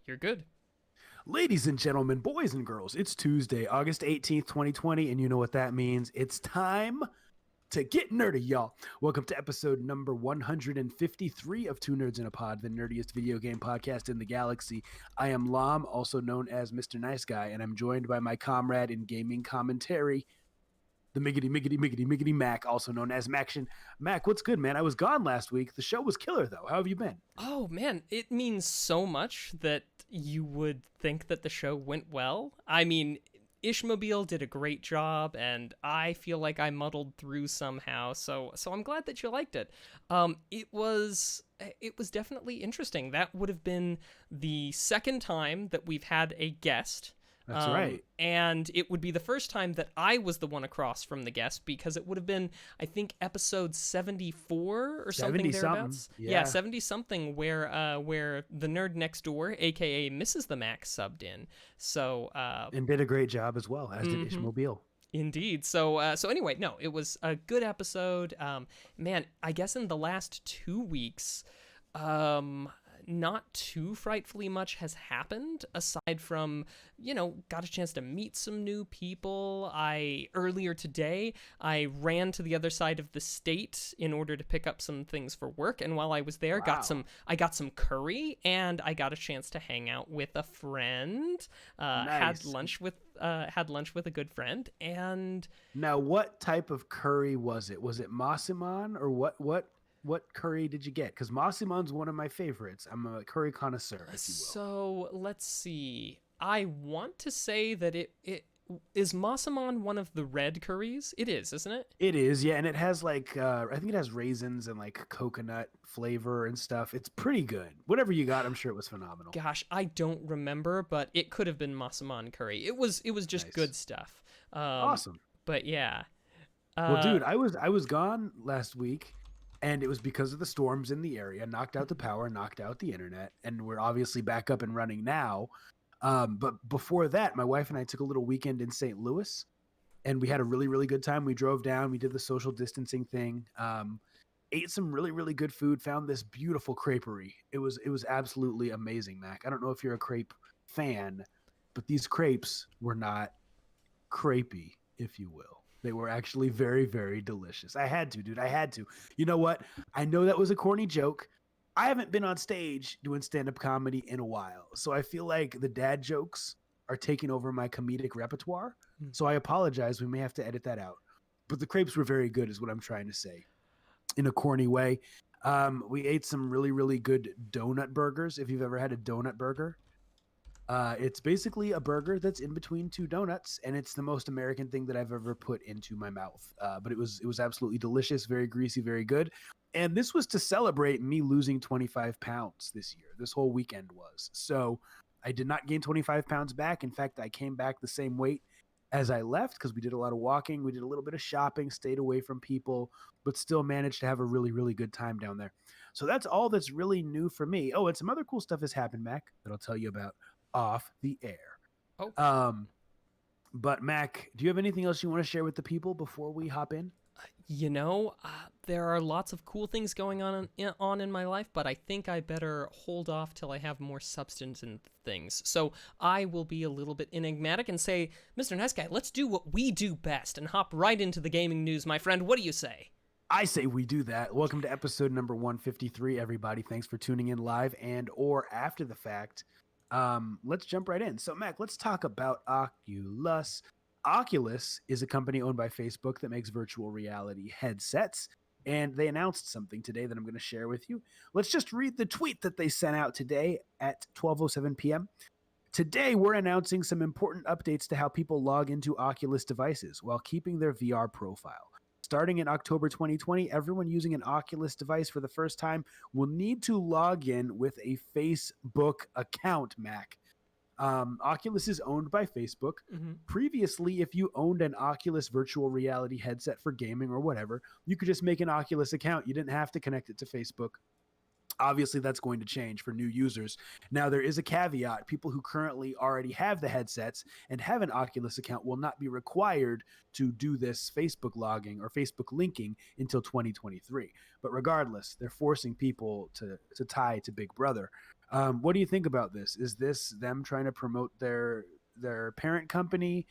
You're good. Ladies and gentlemen, boys and girls, it's Tuesday, August 18th, 2020, and you know what that means. It's time to get nerdy, y'all. Welcome to episode number 153 of Two Nerds in a Pod, the nerdiest video game podcast in the galaxy. I am Lam, also known as Mr. Nice Guy, and I'm joined by my comrade in gaming commentary, the Miggity Mac, also known as Maction. Mac, what's good, man? I was gone last week. The show was killer, though. How have you been? Oh man, it means so much that you would think that the show went well. I mean, Ishmobile did a great job, and I feel like I muddled through somehow. So I'm glad that you liked it. It was definitely interesting. That would have been the second time that we've had a guest. That's right. And it would be the first time that I was the one across from the guest, because it would have been, I think, episode 74 or something 70 thereabouts. something. Yeah, 70 something, where the nerd next door, aka Mrs. the Mac, subbed in. So And did a great job as well, as did Mhm. Ishmobile. Indeed. So anyway, no, it was a good episode. Man, I guess in the last 2 weeks, not too frightfully much has happened aside from, got a chance to meet some new people. Earlier today, I ran to the other side of the state in order to pick up some things for work, and while I was there, Wow. I got some curry, and I got a chance to hang out with a friend. Had Nice. lunch with a good friend, and Now, what type of curry was it? Was it Massiman or what curry did you get? Because Massiman's one of my favorites. I'm a curry connoisseur, if you will. so let's see. I want to say that it is Massaman one of the red curries. It is, isn't it? It is, yeah, and it has like I think it has raisins and like coconut flavor and stuff. It's pretty good. Whatever you got, I'm sure it was phenomenal. Gosh, I don't remember, but it could have been Massaman curry. It was just Nice. good stuff. Um, Awesome. but yeah. Well, Uh, dude, I was gone last week, and it was because of the storms in the area. Knocked out the power, knocked out the internet, and we're obviously back up and running now. But before that, my wife and I took a little weekend in St. Louis, and we had a really really good time. We drove down, we did the social distancing thing, ate some really really good food, found this beautiful creperie. It was absolutely amazing, Mac. I don't know if you're a crepe fan, but these crepes were not crepey, if you will. They were actually very, very delicious. I had to, dude. I had to. You know what? I know that was a corny joke. I haven't been on stage doing stand up comedy in a while. So I feel like the dad jokes are taking over my comedic repertoire. Hmm. So I apologize. We may have to edit that out. But the crepes were very good, is what I'm trying to say in a corny way. We ate some really, really good donut burgers. If you've ever had a donut burger, it's basically a burger that's in between two donuts, and it's the most American thing that I've ever put into my mouth. But it was absolutely delicious, very greasy, very good. And this was to celebrate me losing 25 pounds this year. This whole weekend was. So I did not gain 25 pounds back. In fact, I came back the same weight as I left because we did a lot of walking, we did a little bit of shopping, stayed away from people, but still managed to have a really, really good time down there. So that's all that's really new for me. Oh, and some other cool stuff has happened, Mac, that I'll tell you about off the air. oh, Um, but Mac, do you have anything else you want to share with the people before we hop in? there are lots of cool things going on in my life, but I think I better hold off till I have more substance in things. So I will be a little bit enigmatic and say, Mr. Nice Guy, let's do what we do best and hop right into the gaming news, my friend. What do you say? I say we do that. Welcome to episode number 153, everybody. Thanks for tuning in live and or after the fact. Let's jump right in. So, Mac, let's talk about Oculus. Oculus is a company owned by Facebook that makes virtual reality headsets, and they announced something today that I'm going to share with you. Let's just read the tweet that they sent out today at 12:07 p.m. Today, we're announcing some important updates to how people log into Oculus devices while keeping their VR profile. Starting in October 2020, everyone using an Oculus device for the first time will need to log in with a Facebook account, Mac. Oculus is owned by Facebook. Mm-hmm. Previously, if you owned an Oculus virtual reality headset for gaming or whatever, you could just make an Oculus account. You didn't have to connect it to Facebook. Obviously, that's going to change for new users. Now, there is a caveat. People who currently already have the headsets and have an Oculus account will not be required to do this Facebook logging or Facebook linking until 2023. But regardless, they're forcing people to tie to Big Brother. What do you think about this? Is this them trying to promote their parent company,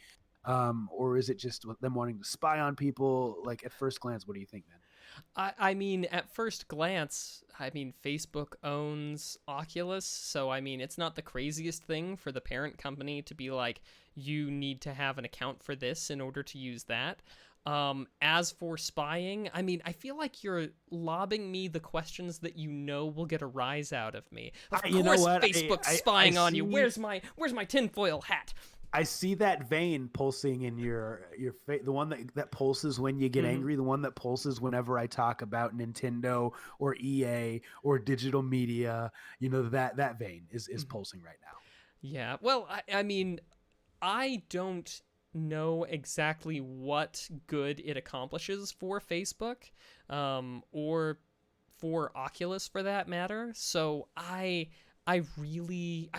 or is it just them wanting to spy on people? Like at first glance, what do you think, man? I mean, at first glance, I mean, Facebook owns Oculus, so I mean, it's not the craziest thing for the parent company to be like, you need to have an account for this in order to use that. As for spying, I mean, I feel like you're lobbing me the questions that you know will get a rise out of me. Of You know course, what? Facebook's I spying on you. see. Where's my tinfoil hat? I see that vein pulsing in your face. The one that pulses when you get Mm-hmm. angry. The one that pulses whenever I talk about Nintendo or EA or digital media. You know that vein is Mm-hmm. pulsing right now. Yeah. Well, I mean, I don't know exactly what good it accomplishes for Facebook, or for Oculus for that matter. So I'm really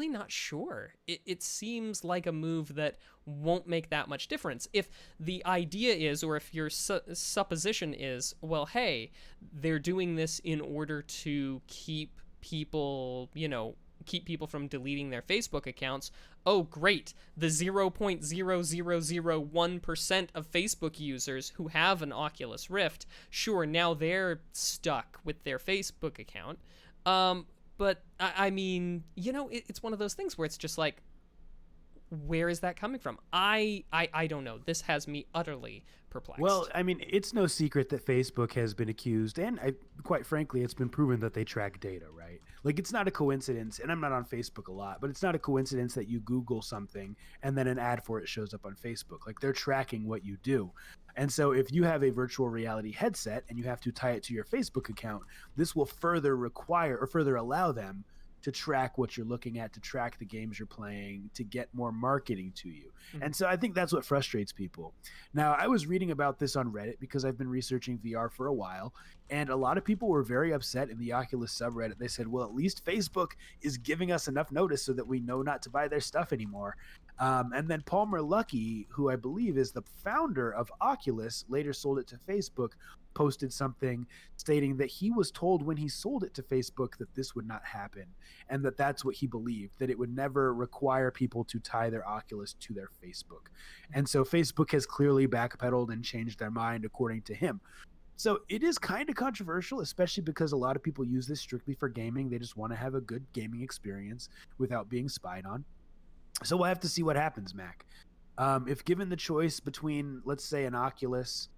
not sure. It seems like a move that won't make that much difference. If the idea is, or if your supposition is, well, hey, they're doing this in order to keep people from deleting their Facebook accounts. Oh, great. The 0.0001% of Facebook users who have an Oculus Rift, sure, now they're stuck with their Facebook account. Um, but I mean, it's one of those things where it's just like, where is that coming from? I don't know. This has me utterly Well, perplexed. I mean, it's no secret that Facebook has been accused, and quite frankly, it's been proven that they track data, right? Like, it's not a coincidence, and I'm not on Facebook a lot, but it's not a coincidence that you Google something and then an ad for it shows up on Facebook. Like, they're tracking what you do. And so, if you have a virtual reality headset and you have to tie it to your Facebook account, this will further require or further allow them to track what you're looking at, to track the games you're playing, to get more marketing to you. Mhm. And so I think that's what frustrates people. Now, I was reading about this on Reddit because I've been researching VR for a while, and a lot of people were very upset in the Oculus subreddit. They said, well, at least Facebook is giving us enough notice so that we know not to buy their stuff anymore. And then Palmer Luckey, who I believe is the founder of Oculus, later sold it to Facebook, posted something stating that he was told when he sold it to Facebook that this would not happen, and that that's what he believed, that it would never require people to tie their Oculus to their Facebook. And so Facebook has clearly backpedaled and changed their mind according to him. So it is kind of controversial, especially because a lot of people use this strictly for gaming. They just want to have a good gaming experience without being spied on. So we'll have to see what happens, Mac. If given the choice between, let's say, an Oculus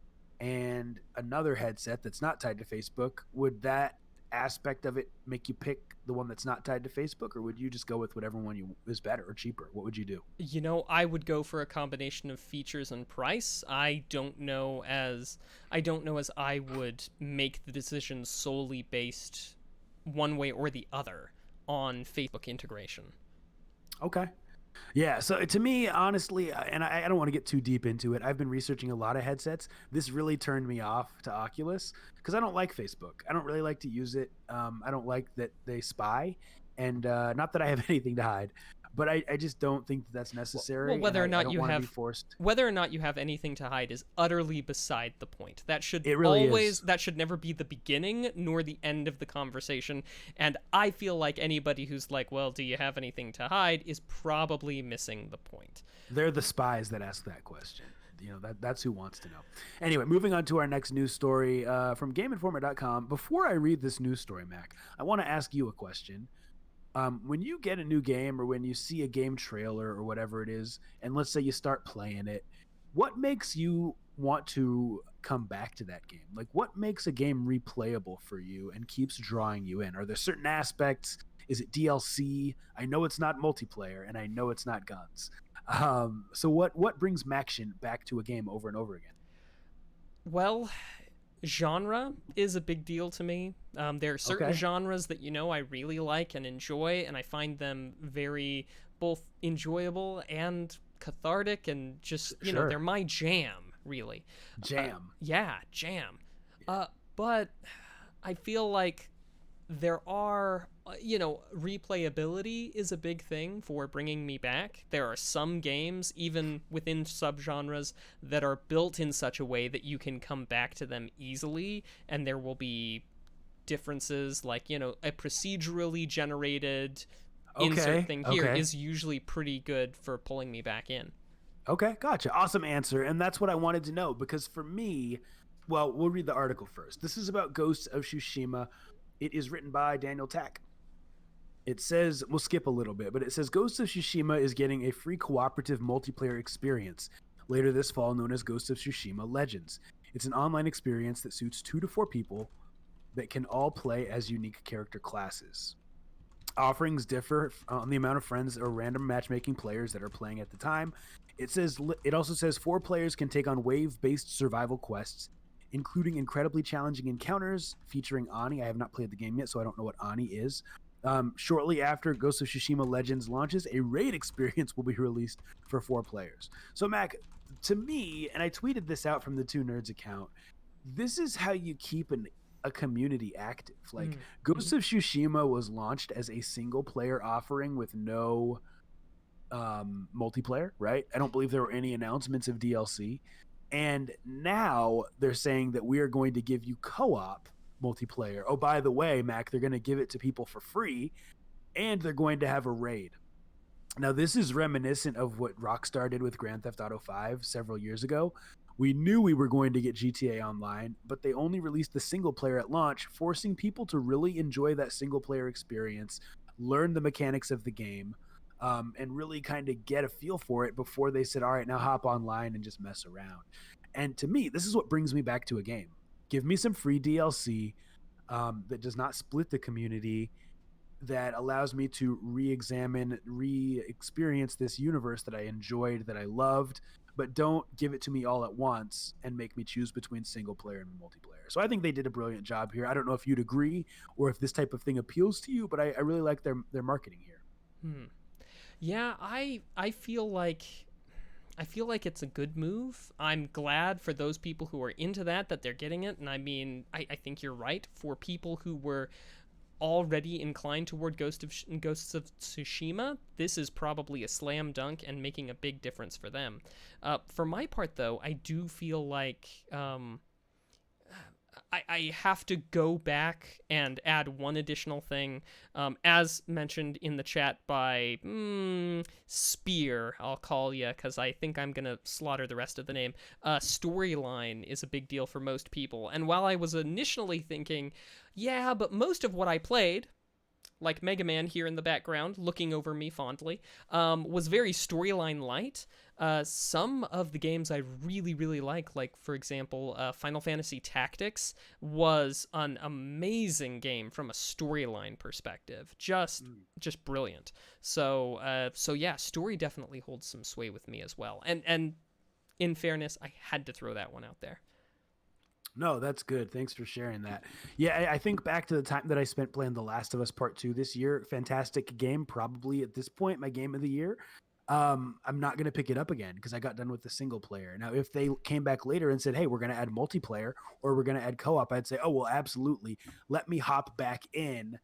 and another headset that's not tied to Facebook, would that aspect of it make you pick the one that's not tied to Facebook, or would you just go with whatever one is better or cheaper? What would you do? I would go for a combination of features and price. I don't know as I would make the decision solely based one way or the other on Facebook integration. Okay. Yeah, so to me, honestly, and I don't want to get too deep into it. I've been researching a lot of headsets. This really turned me off to Oculus because I don't like Facebook. I don't really like to use it. I don't like that they spy, and not that I have anything to hide, but I just don't think that that's Well, necessary, and I don't want to be forced. whether or not you have anything to hide is utterly beside the point. It really is. That should never be the beginning nor the end of the conversation. And I feel like anybody who's like, well, do you have anything to hide, is probably missing the point. They're the spies that ask that question. That's who wants to know. Anyway, moving on to our next news story from GameInformer.com. Before I read this news story, Mac, I want to ask you a question. When you get a new game or when you see a game trailer or whatever it is, and let's say you start playing it, what makes you want to come back to that game? Like, what makes a game replayable for you and keeps drawing you in? Are there certain aspects? Is it DLC? I know it's not multiplayer, and I know it's not guns. So what brings Maction back to a game over and over again? Well, genre is a big deal to me. There are certain Okay, genres that I really like and enjoy, and I find them very both enjoyable and cathartic, and just they're sure. my jam, really. Jam. Yeah, jam. Yeah. But I feel like there are, replayability is a big thing for bringing me back. There are some games, even within subgenres, that are built in such a way that you can come back to them easily, and there will be differences, like, a procedurally generated insert Okay. thing here Okay. is usually pretty good for pulling me back in. Okay, gotcha. Awesome answer. And that's what I wanted to know because for me, well, we'll read the article first. This is about Ghosts of Tsushima. It is written by Daniel Tack. It says, we'll skip a little bit, but it says Ghosts of Tsushima is getting a free cooperative multiplayer experience later this fall known as Ghosts of Tsushima Legends. It's an online experience that suits 2 to 4 people that can all play as unique character classes. Offerings differ on the amount of friends or random matchmaking players that are playing at the time. It also says 4 players can take on wave-based survival quests, including incredibly challenging encounters featuring Ani. I have not played the game yet, so I don't know what Ani is. Shortly after Ghost of Tsushima Legends launches, a raid experience will be released for 4 players. So, Mac, to me, and I tweeted this out from the Two Nerds account, this is how you keep a community active. Like, Ghost Mm-hmm. of Tsushima was launched as a single player offering with no multiplayer, right? I don't believe there were any announcements of DLC. And now they're saying that we are going to give you co op multiplayer. Oh, by the way, Mac, they're going to give it to people for free and they're going to have a raid. Now, this is reminiscent of what Rockstar did with Grand Theft Auto 5 several years ago. We knew we were going to get GTA Online, but they only released the single player at launch, forcing people to really enjoy that single player experience, learn the mechanics of the game, and really kind of get a feel for it before they said, all right, now hop online and just mess around. And to me, this is what brings me back to a game. Give me some free DLC that does not split the community, that allows me to re-examine, re-experience this universe that I enjoyed, that I loved, but don't give it to me all at once and make me choose between single player and multiplayer. So I think they did a brilliant job here. I don't know if you'd agree or if this type of thing appeals to you, but I really like their marketing here. Hmm. Yeah, I feel like it's a good move. I'm glad for those people who are into that they're getting it. And I mean, I think you're right. For people who were already inclined toward Ghosts of Tsushima, this is probably a slam dunk and making a big difference for them. For my part, though, I do feel like I have to go back and add one additional thing. As mentioned in the chat by Spear, I'll call you because I think I'm going to slaughter the rest of the name. Storyline is a big deal for most people. And while I was initially thinking, yeah, but most of what I played, like Mega Man here in the background, looking over me fondly, was very storyline light. Some of the games I really, really like for example, Final Fantasy Tactics was an amazing game from a storyline perspective. Just brilliant. So yeah, story definitely holds some sway with me as well. And in fairness, I had to throw that one out there. No, that's good. Thanks for sharing that. Yeah, I think back to the time that I spent playing The Last of Us Part 2 this year. Fantastic game. Probably at this point, my game of the year. I'm not going to pick it up again because I got done with the single player. Now, if they came back later and said, hey, we're going to add multiplayer or we're going to add co op, I'd say, oh, well, absolutely. Let me hop back in.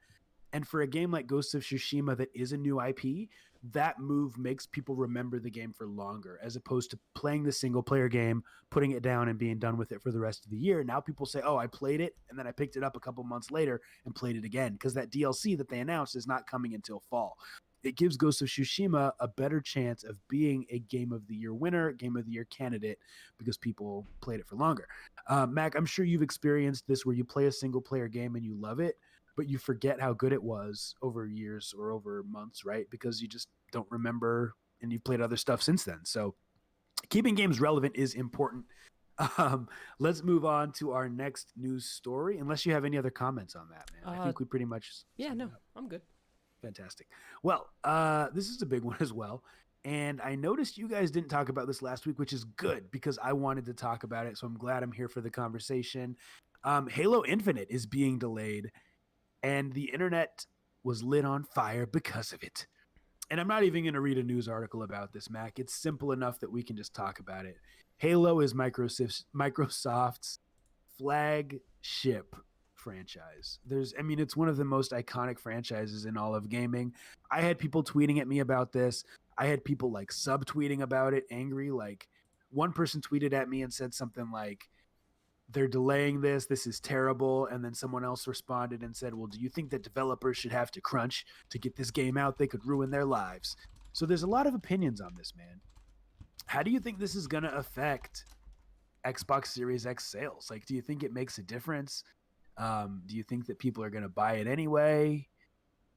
And for a game like Ghost of Tsushima that is a new IP, that move makes people remember the game for longer, as opposed to playing the single player game, putting it down, and being done with it for the rest of the year. Now people say, oh, I played it, and then I picked it up a couple months later and played it again, because that DLC that they announced is not coming until fall. It gives Ghost of Tsushima a better chance of being a Game of the Year winner, Game of the Year candidate, because people played it for longer. Mac, I'm sure you've experienced this where you play a single player game and you love it, but you forget how good it was over years or over months, right? Because you just don't remember and you've played other stuff since then. So keeping games relevant is important. Let's move on to our next news story, unless you have any other comments on that, man. I Uh, think we pretty much yeah, summed it no, up. I'm good. Fantastic. Well, this is a big one as well. And I noticed you guys didn't talk about this last week, which is good because I wanted to talk about it. So I'm glad I'm here for the conversation. Halo Infinite is being delayed and the internet was lit on fire because of it. And I'm not even going to read a news article about this, Mac. It's simple enough that we can just talk about it. Halo is Microsoft's flagship franchise. It's one of the most iconic franchises in all of gaming. I had people tweeting at me about this. I had people like subtweeting about it, angry. Like one person tweeted at me and said something like, they're delaying this. This is terrible. And then someone else responded and said, well, do you think that developers should have to crunch to get this game out? They could ruin their lives. So there's a lot of opinions on this, man. How do you think this is going to affect Xbox Series X sales? Like, do you think it makes a difference? Do you think that people are going to buy it anyway?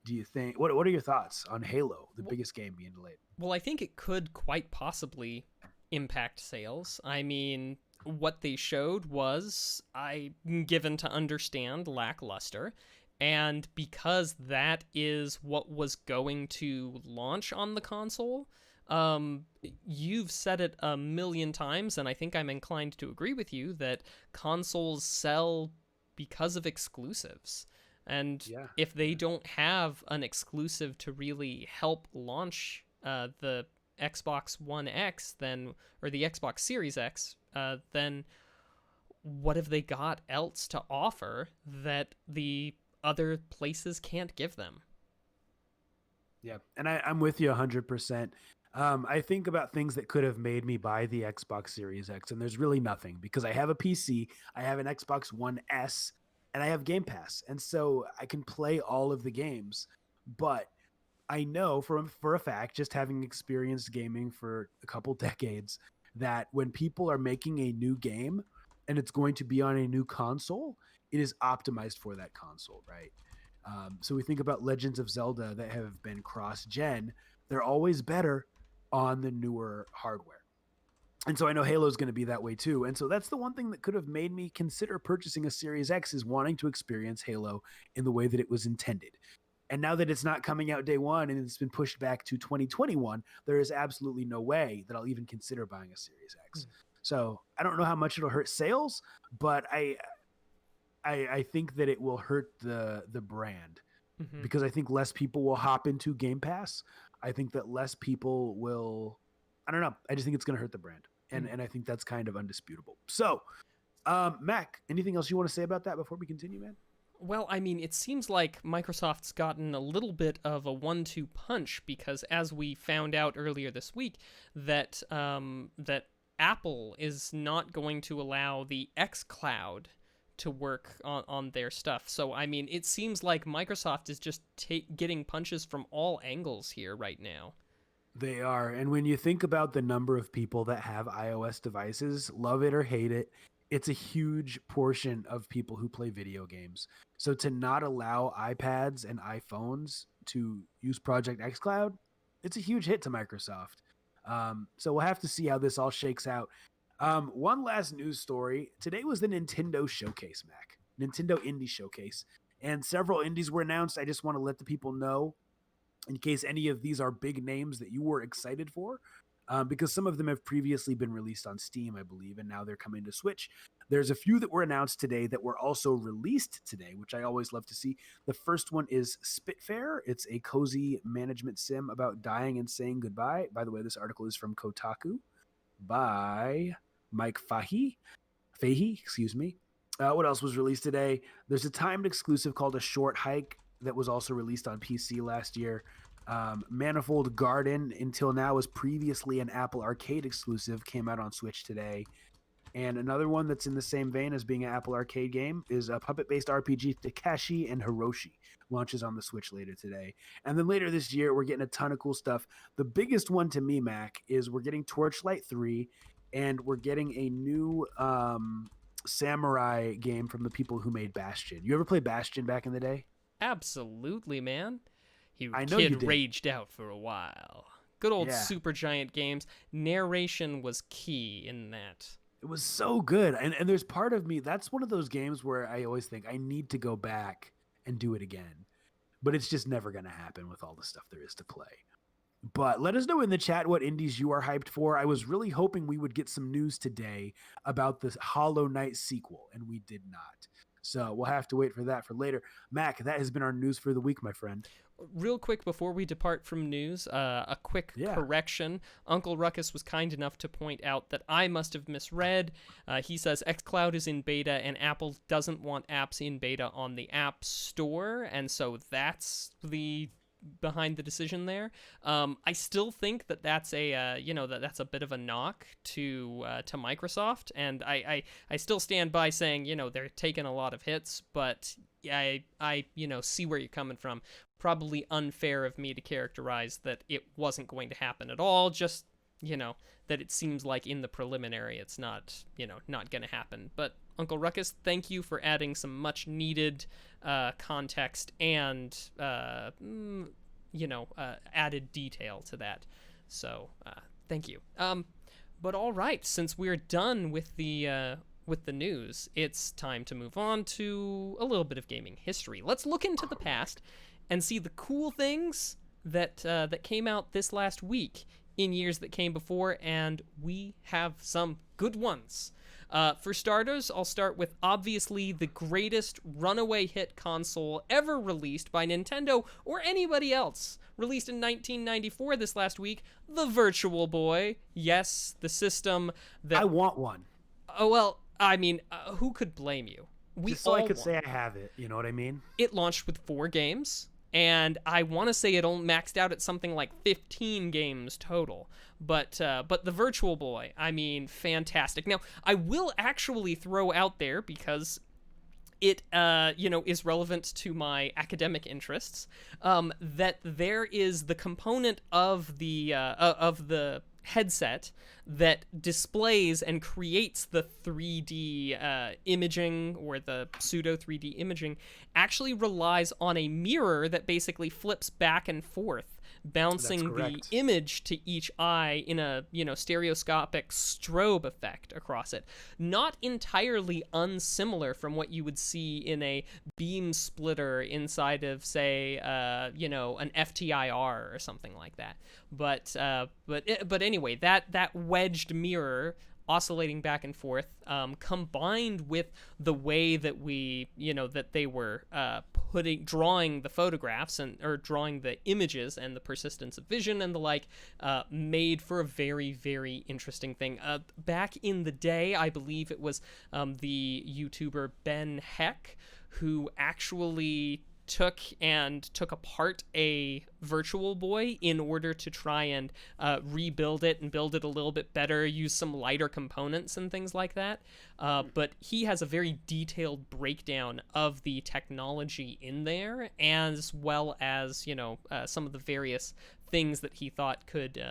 Do you think what are your thoughts on Halo, the biggest game being delayed? Well, I think it could quite possibly impact sales. I mean, what they showed was, I'm given to understand, lackluster. And because that is what was going to launch on the console, um, you've said it a million times, and I think I'm inclined to agree with you that consoles sell because of exclusives. And Yeah. if they don't have an exclusive to really help launch the Xbox One X, then, or the Xbox Series X, then what have they got else to offer that the other places can't give them? Yeah. And I'm with you 100%. I think about things that could have made me buy the Xbox Series X, and there's really nothing because I have a PC, I have an Xbox One S, and I have Game Pass. And so I can play all of the games. But I know for a fact, just having experienced gaming for a couple decades, that when people are making a new game and it's going to be on a new console, it is optimized for that console, right? So we think about Legends of Zelda that have been cross-gen; they're always better on the newer hardware. And so I know Halo is going to be that way too. And so that's the one thing that could have made me consider purchasing a Series X, is wanting to experience Halo in the way that it was intended. And now that it's not coming out day one and it's been pushed back to 2021, there is absolutely no way that I'll even consider buying a Series X. So I don't know how much it'll hurt sales, but I think that it will hurt the brand, Mm-hmm. because I think less people will hop into Game Pass. I think that less people will. I don't know. I just think it's going to hurt the brand, and I think that's kind of undisputable. So, Mac, anything else you want to say about that before we continue, man? Well, I mean, it seems like Microsoft's gotten a little bit of a one-two punch because, as we found out earlier this week, that Apple is not going to allow the xCloud to work on their stuff. So, I mean, it seems like Microsoft is just getting punches from all angles here right now. They are. And when you think about the number of people that have iOS devices, love it or hate it, it's a huge portion of people who play video games. So to not allow iPads and iPhones to use Project xCloud, it's a huge hit to Microsoft. So we'll have to see how this all shakes out. One last news story. Today was the Nintendo Showcase, Mac. Nintendo Indie Showcase. And several indies were announced. I just want to let the people know, in case any of these are big names that you were excited for, because some of them have previously been released on Steam, I believe, and now they're coming to Switch. There's a few that were announced today that were also released today, which I always love to see. The first one is Spitfire. It's a cozy management sim about dying and saying goodbye. By the way, this article is from Kotaku by Mike Fahey, excuse me. What else was released today? There's a timed exclusive called A Short Hike that was also released on PC last year. Manifold Garden, until now, was previously an Apple Arcade exclusive, came out on Switch today. And another one that's in the same vein as being an Apple Arcade game is a puppet-based RPG, Takashi and Hiroshi, launches on the Switch later today. And then later this year, we're getting a ton of cool stuff. The biggest one to me, Mac, is we're getting Torchlight 3, and we're getting a new samurai game from the people who made Bastion. You ever play Bastion back in the day? Absolutely, man. I know you Kid did. raged out for a while. Good old Yeah. Supergiant games. Narration was key in that. It was so good. And there's part of me, that's one of those games where I always think I need to go back and do it again. But it's just never going to happen with all the stuff there is to play. But let us know in the chat what indies you are hyped for. I was really hoping we would get some news today about the Hollow Knight sequel, and we did not. So we'll have to wait for that for later. Mac, that has been our news for the week, my friend. Real quick before we depart from news, a quick correction. Uncle Ruckus was kind enough to point out that I must have misread. He says xCloud is in beta and Apple doesn't want apps in beta on the App Store, and so that's the behind the decision there. I still think that that's a that's a bit of a knock to Microsoft, and I still stand by saying they're taking a lot of hits, but I see where you're coming from. Probably unfair of me to characterize that it wasn't going to happen at all. Just that it seems like in the preliminary it's not not going to happen. But Uncle Ruckus, thank you for adding some much needed context and added detail to that. So thank you. But all right, since we're done with the news, it's time to move on to a little bit of gaming history. Let's look into the past and see the cool things that came out this last week in years that came before, and we have some good ones. For starters, I'll start with obviously the greatest runaway hit console ever released by Nintendo or anybody else. Released in 1994 this last week, the Virtual Boy. Yes, the system that... I want one. Oh, well, I mean, who could blame you? Just so I could say I have it, you know what I mean? It launched with 4 games, and I want to say it only maxed out at something like 15 games total. But the Virtual Boy, I mean, fantastic. Now, I will actually throw out there, because it is relevant to my academic interests, that there is the component of the headset that displays and creates the 3D imaging, or the pseudo 3D imaging, actually relies on a mirror that basically flips back and forth, bouncing the image to each eye in a stereoscopic strobe effect across it. Not entirely unsimilar from what you would see in a beam splitter inside of, say, an FTIR or something like that. But anyway, that wedged mirror oscillating back and forth, combined with the way that that they were drawing the photographs or drawing the images and the persistence of vision and the like, made for a very, very interesting thing. Back in the day, I believe it was the YouTuber Ben Heck who actually took apart a Virtual Boy in order to try and rebuild it and build it a little bit better, use some lighter components and things like that. But he has a very detailed breakdown of the technology in there, as well as some of the various things that he thought could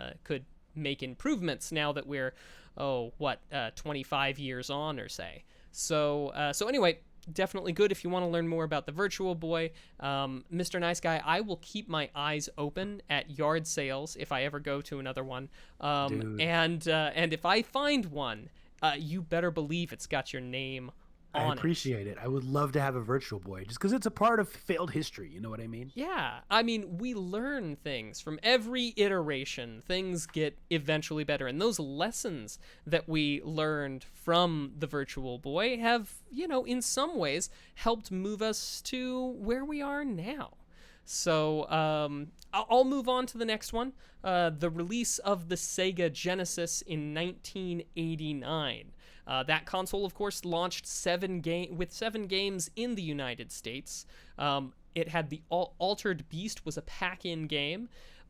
make improvements now that we're 25 years on or say. So anyway, definitely good if you want to learn more about the Virtual Boy. Mr. Nice Guy, I will keep my eyes open at yard sales if I ever go to another one. And if I find one, you better believe it's got your name on it. I appreciate it. I would love to have a Virtual Boy, just because it's a part of failed history. You know what I mean? Yeah. I mean, we learn things from every iteration. Things get eventually better. And those lessons that we learned from the Virtual Boy have, in some ways helped move us to where we are now. So I'll move on to the next one. The release of the Sega Genesis in 1989. That console, of course, launched 7 games in the United States. It had the Altered Beast was a pack-in game,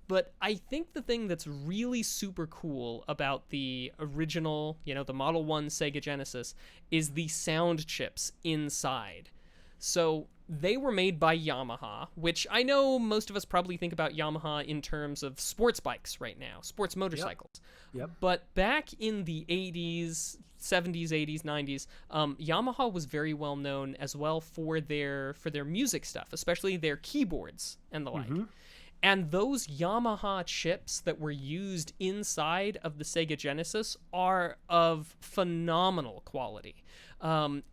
but I think the thing that's really super cool about the original, the Model 1 Sega Genesis, is the sound chips inside. So they were made by Yamaha, which I know most of us probably think about Yamaha in terms of sports bikes right now, sports motorcycles. Yep. But back in the 80s, 70s, 80s, 90s, Yamaha was very well known as well for their music stuff, especially their keyboards and the like. Mm-hmm. And those Yamaha chips that were used inside of the Sega Genesis are of phenomenal quality.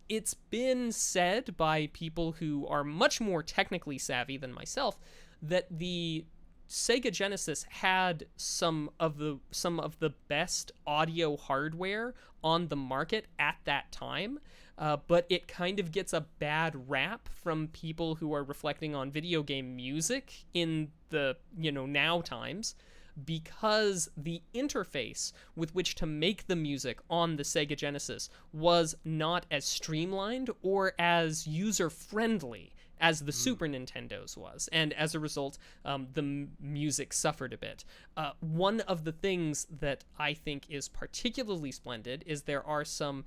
It's been said by people who are much more technically savvy than myself that the Sega Genesis had some of the best audio hardware on the market at that time, but it kind of gets a bad rap from people who are reflecting on video game music in the now times, because the interface with which to make the music on the Sega Genesis was not as streamlined or as user-friendly as the Super Nintendo's was, and as a result, the music suffered a bit. One of the things that I think is particularly splendid is there are some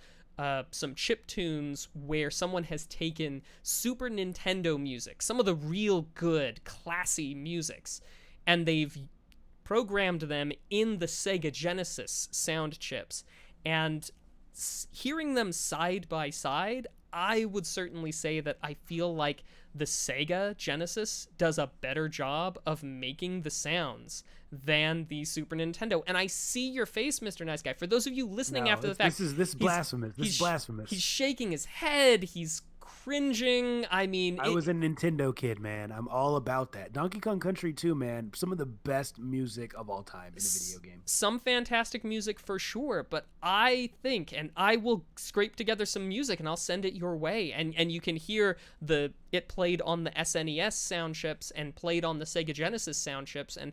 chip tunes where someone has taken Super Nintendo music, some of the real good, classy musics, and they've programmed them in the Sega Genesis sound chips. And hearing them side by side, I would certainly say that I feel like the Sega Genesis does a better job of making the sounds than the Super Nintendo. And I see your face, Mr. Nice Guy. For those of you listening after the fact, this is blasphemous. This is blasphemous. He's shaking his head. He's cringing. I mean, I was a Nintendo kid, man. I'm all about that. Donkey Kong Country 2, man. Some of the best music of all time in a video game. Some fantastic music for sure, but I think, and I will scrape together some music and I'll send it your way, and you can hear it played on the SNES sound chips and played on the Sega Genesis sound chips, and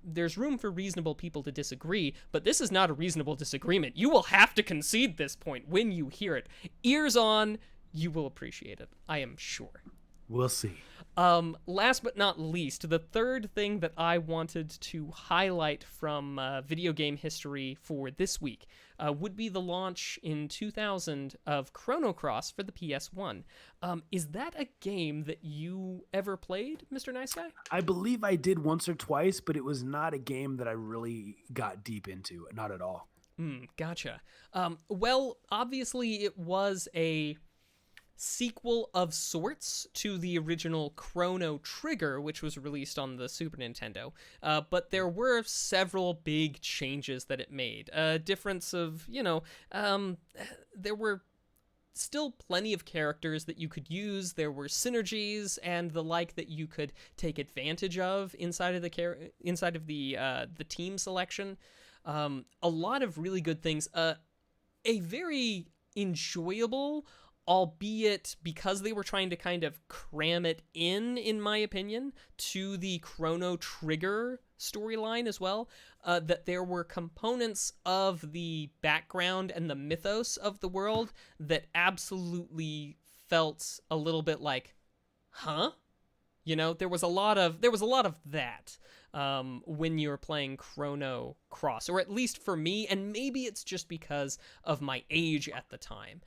there's room for reasonable people to disagree, but this is not a reasonable disagreement. You will have to concede this point when you hear it. Ears on, you will appreciate it, I am sure. We'll see. Last but not least, the third thing that I wanted to highlight from video game history for this week would be the launch in 2000 of Chrono Cross for the PS1. Is that a game that you ever played, Mr. Nice Guy? I believe I did once or twice, but it was not a game that I really got deep into. Not at all. Gotcha. Well, obviously it was a sequel of sorts to the original Chrono Trigger, which was released on the Super Nintendo, but there were several big changes that it made. A difference of, there were still plenty of characters that you could use. There were synergies and the like that you could take advantage of inside of the team selection. A lot of really good things. A very enjoyable, albeit because they were trying to kind of cram it in my opinion, to the Chrono Trigger storyline as well, that there were components of the background and the mythos of the world that absolutely felt a little bit like, huh? There was a lot of that when you're playing Chrono Cross, or at least for me, and maybe it's just because of my age at the time.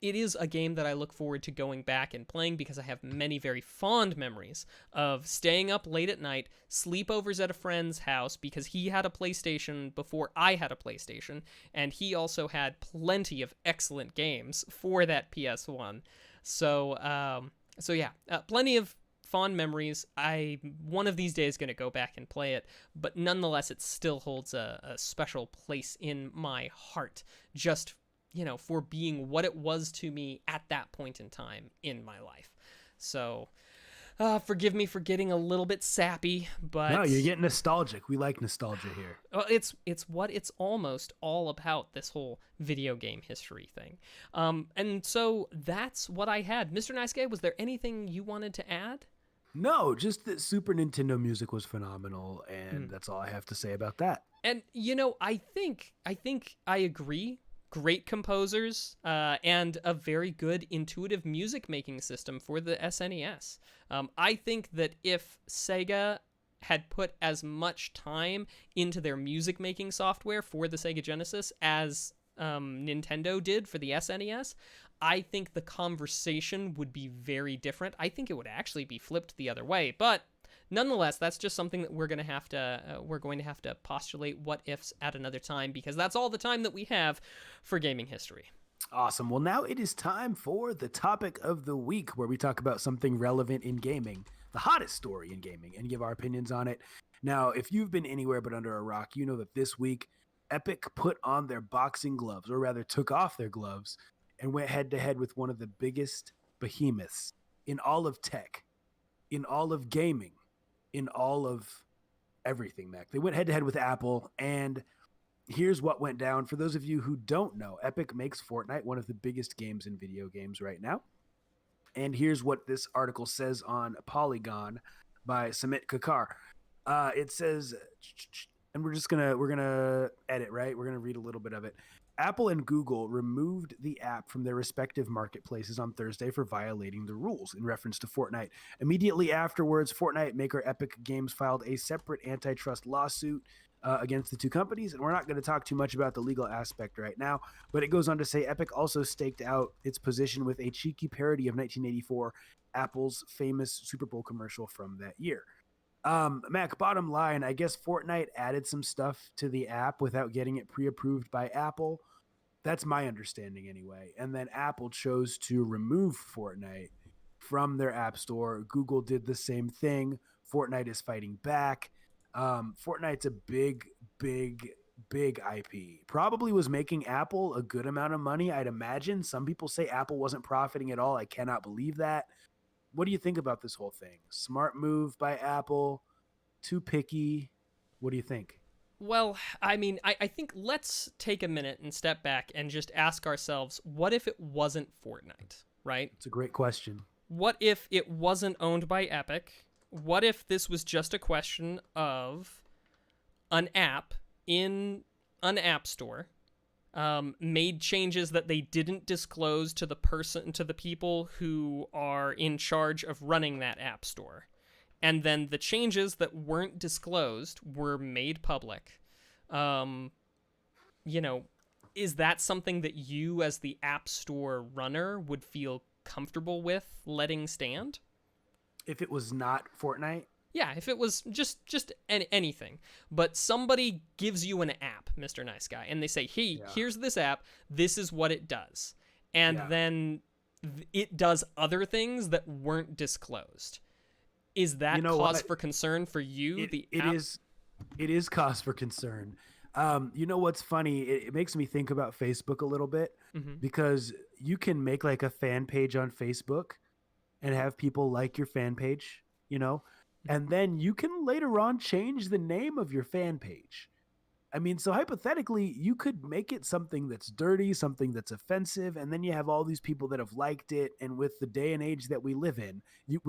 It is a game that I look forward to going back and playing because I have many very fond memories of staying up late at night, sleepovers at a friend's house because he had a PlayStation before I had a PlayStation, and he also had plenty of excellent games for that PS1. So yeah, plenty of fond memories. I one of these days going to go back and play it, but nonetheless it still holds a special place in my heart, just for being what it was to me at that point in time in my life. So forgive me for getting a little bit sappy, but no, you're getting nostalgic. We like nostalgia here. Well, it's what it's almost all about, this whole video game history thing. And so that's what I had. Mr. Nice Guy, was there anything you wanted to add? No, just that Super Nintendo music was phenomenal, and that's all I have to say about that. And I think I agree. Great composers, and a very good intuitive music making system for the SNES. I think that if Sega had put as much time into their music making software for the Sega Genesis as Nintendo did for the SNES, I think the conversation would be very different. I think it would actually be flipped the other way, but nonetheless, that's just something that we're going to have to postulate what ifs at another time, because that's all the time that we have for gaming history. Awesome. Well, now it is time for the topic of the week, where we talk about something relevant in gaming, the hottest story in gaming, and give our opinions on it. Now, if you've been anywhere but under a rock, you know that this week Epic put on their boxing gloves, or rather took off their gloves, and went head to head with one of the biggest behemoths in all of tech, in all of gaming, in all of everything, Mac. They went head to head with Apple, and here's what went down. For those of you who don't know, Epic makes Fortnite, one of the biggest games in video games right now. And here's what this article says on Polygon by Samit Kakar. It says, and we're gonna edit, right? We're gonna read a little bit of it. Apple and Google removed the app from their respective marketplaces on Thursday for violating the rules in reference to Fortnite. Immediately afterwards, Fortnite maker Epic Games filed a separate antitrust lawsuit against the two companies. And we're not going to talk too much about the legal aspect right now, but it goes on to say Epic also staked out its position with a cheeky parody of 1984, Apple's famous Super Bowl commercial from that year. Mac, bottom line, I guess Fortnite added some stuff to the app without getting it pre-approved by Apple. That's my understanding anyway. And then Apple chose to remove Fortnite from their app store. Google did the same thing. Fortnite is fighting back. Fortnite's a big IP. Probably was making Apple a good amount of money, I'd imagine. Some people say Apple wasn't profiting at all. I cannot believe that. What do you think about this whole thing? Smart move by Apple, too picky. What do you think? Well, I mean, I think let's take a minute and step back and just ask ourselves, what if it wasn't Fortnite, right? It's a great question. What if it wasn't owned by Epic? What if this was just a question of an app in an app store made changes that they didn't disclose to the people who are in charge of running that app store, and then the changes that weren't disclosed were made public. um you know, is that something that you as the app store runner would feel comfortable with letting stand? If it was not Fortnite, Yeah, if it was just anything, but somebody gives you an app, Mr. Nice Guy, and they say, "Hey, yeah, here's this app. This is what it does," and yeah. then it does other things that weren't disclosed. Is You that know cause what? for concern for you, It the it app? is it is cause for concern. You know what's funny? It makes me think about Facebook a little bit Mm-hmm. because you can make like a fan page on Facebook and have people like your fan page, you know, and then you can later on change the name of your fan page. I mean, so hypothetically, you could make it something that's dirty, something that's offensive, and then you have all these people that have liked it. And with the day and age that we live in,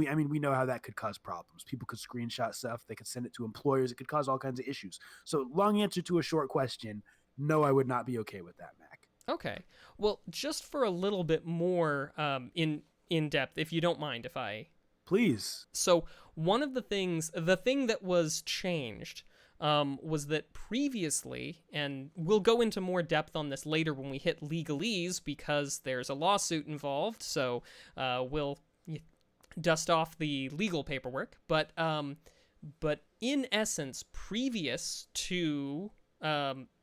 I mean, we know how that could cause problems. People could screenshot stuff, they could send it to employers, it could cause all kinds of issues. So, long answer to a short question: no, I would not be okay with that, Mac. Okay. Well, just for a little bit more in depth, if you don't mind, if I Please. so one of the thing that was changed was that previously, and we'll go into more depth on this later when we hit legalese because there's a lawsuit involved, so we'll dust off the legal paperwork. But in essence, previous to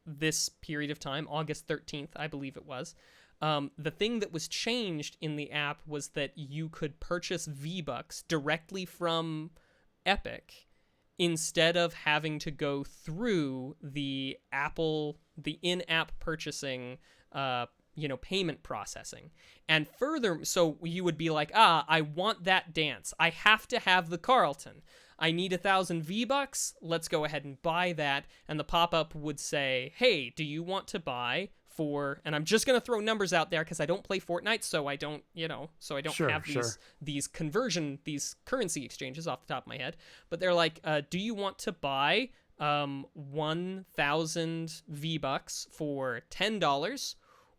this period of time, August 13th, I believe it was, the thing that was changed in the app was that you could purchase V-Bucks directly from Epic instead of having to go through the in-app purchasing, payment processing. And further, so you would be like, I want that dance. I have to have the Carlton. I need 1,000 V-Bucks. Let's go ahead and buy that. And the pop-up would say, hey, do you want to buy for, and I'm just going to throw numbers out there because I don't play Fortnite, so I don't, have Sure. these currency exchanges off the top of my head. But they're like, do you want to buy 1,000 V-Bucks for $10?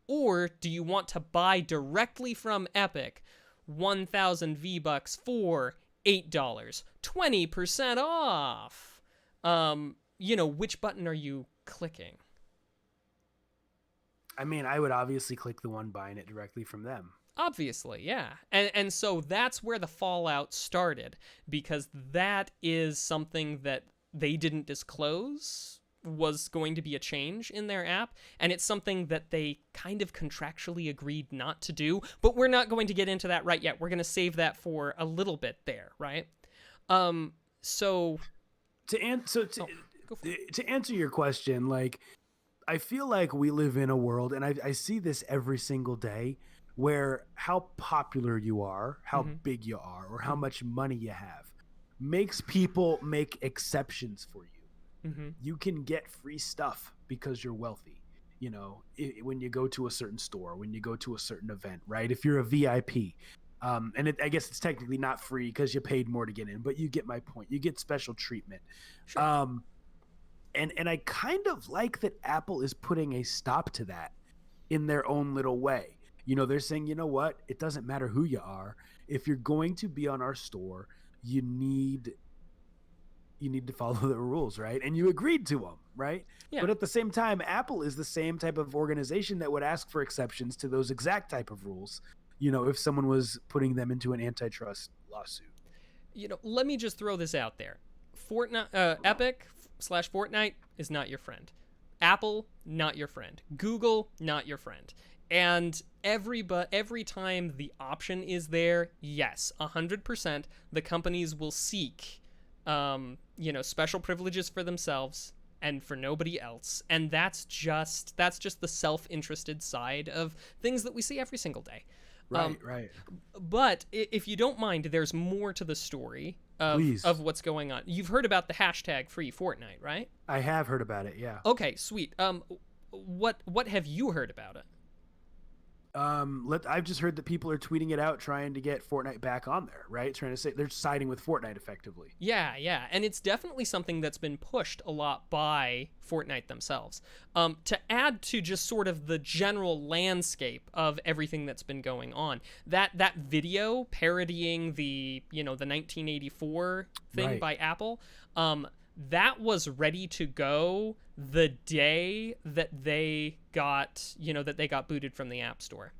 Or do you want to buy directly from Epic 1,000 V-Bucks for $8? 20% off. Which button are you clicking? I mean, I would obviously click the one buying it directly from them. Obviously, yeah. And so that's where the fallout started, because that is something that they didn't disclose was going to be a change in their app, and it's something that they kind of contractually agreed not to do, but we're not going to get into that right yet. We're going to save that for a little bit there, right? So To go for it. to answer your question, like, I feel like we live in a world, and I see this every single day, where how popular you are, how Mm-hmm. big you are, or how Mm-hmm. much money you have makes people make exceptions for you. Mm-hmm. You can get free stuff because you're wealthy. You know, when you go to a certain store, when you go to a certain event, right? If you're a VIP, I guess it's technically not free because you paid more to get in, but you get my point. You get special treatment. Sure. Um, And I kind of like that Apple is putting a stop to that in their own little way. You know, they're saying, you know what? It doesn't matter who you are. If you're going to be on our store, you need you need to follow the rules, right? And you agreed to them, right? Yeah. But at the same time, Apple is the same type of organization that would ask for exceptions to those exact type of rules, you know, if someone was putting them into an antitrust lawsuit. Let me just throw this out there. Fortnite, Epic slash Fortnite is not your friend. Apple, not your friend. Google, not your friend. And every time the option is there, yes, 100%, the companies will seek, special privileges for themselves and for nobody else. And that's just the self-interested side of things that we see every single day. Right. But if you don't mind, there's more to the story Please. of what's going on. You've heard about the hashtag free Fortnite, right? I have heard about it, yeah. Okay, sweet. What have you heard about it? I've just heard that people are tweeting it out, trying to get Fortnite back on there, right? Trying to say they're siding with Fortnite effectively. Yeah, and it's definitely something that's been pushed a lot by Fortnite themselves. To add to just sort of the general landscape of everything that's been going on, that video parodying the 1984 thing Right. by Apple, that was ready to go the day that they got booted from the App Store.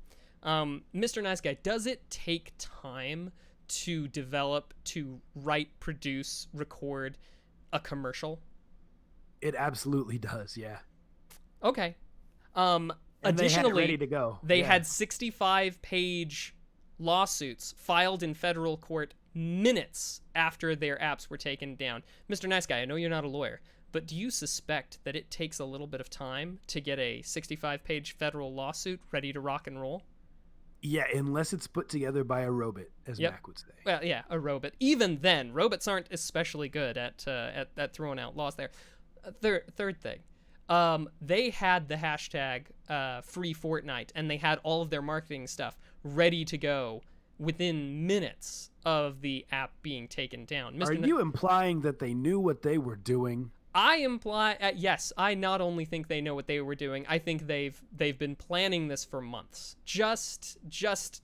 Mr. Nice Guy, does it take time to develop, to write, produce, record a commercial? It absolutely does, yeah. Okay. And they had it Additionally, ready to go. they Yeah. had 65-page lawsuits filed in federal court minutes after their apps were taken down. Mr. Nice Guy, I know you're not a lawyer, but do you suspect that it takes a little bit of time to get a 65-page federal lawsuit ready to rock and roll? Yeah, unless it's put together by a robot, as Yep. Mac would say. Well, yeah, a robot. Even then, robots aren't especially good at throwing out laws there. Third thing. They had the hashtag free Fortnite, and they had all of their marketing stuff ready to go within minutes of the app being taken down. Are you implying that they knew what they were doing? I imply, yes, I not only think they know what they were doing, I think they've been planning this for months, just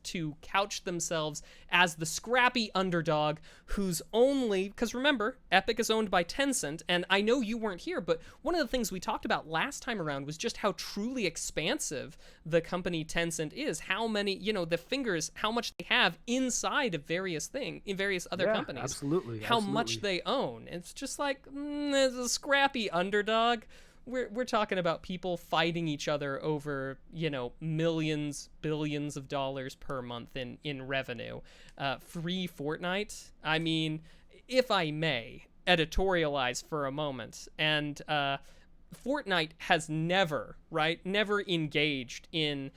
to couch themselves as the scrappy underdog who's only, because remember, Epic is owned by Tencent, and I know you weren't here, but one of the things we talked about last time around was just how truly expansive the company Tencent is, how many, the fingers, how much they have inside of various other Yeah, companies. absolutely. How much they own. It's just like, it's a scrappy underdog. We're talking about people fighting each other over, millions, billions of dollars per month in revenue. Free Fortnite. I mean, if I may editorialize for a moment, and Fortnite has never engaged in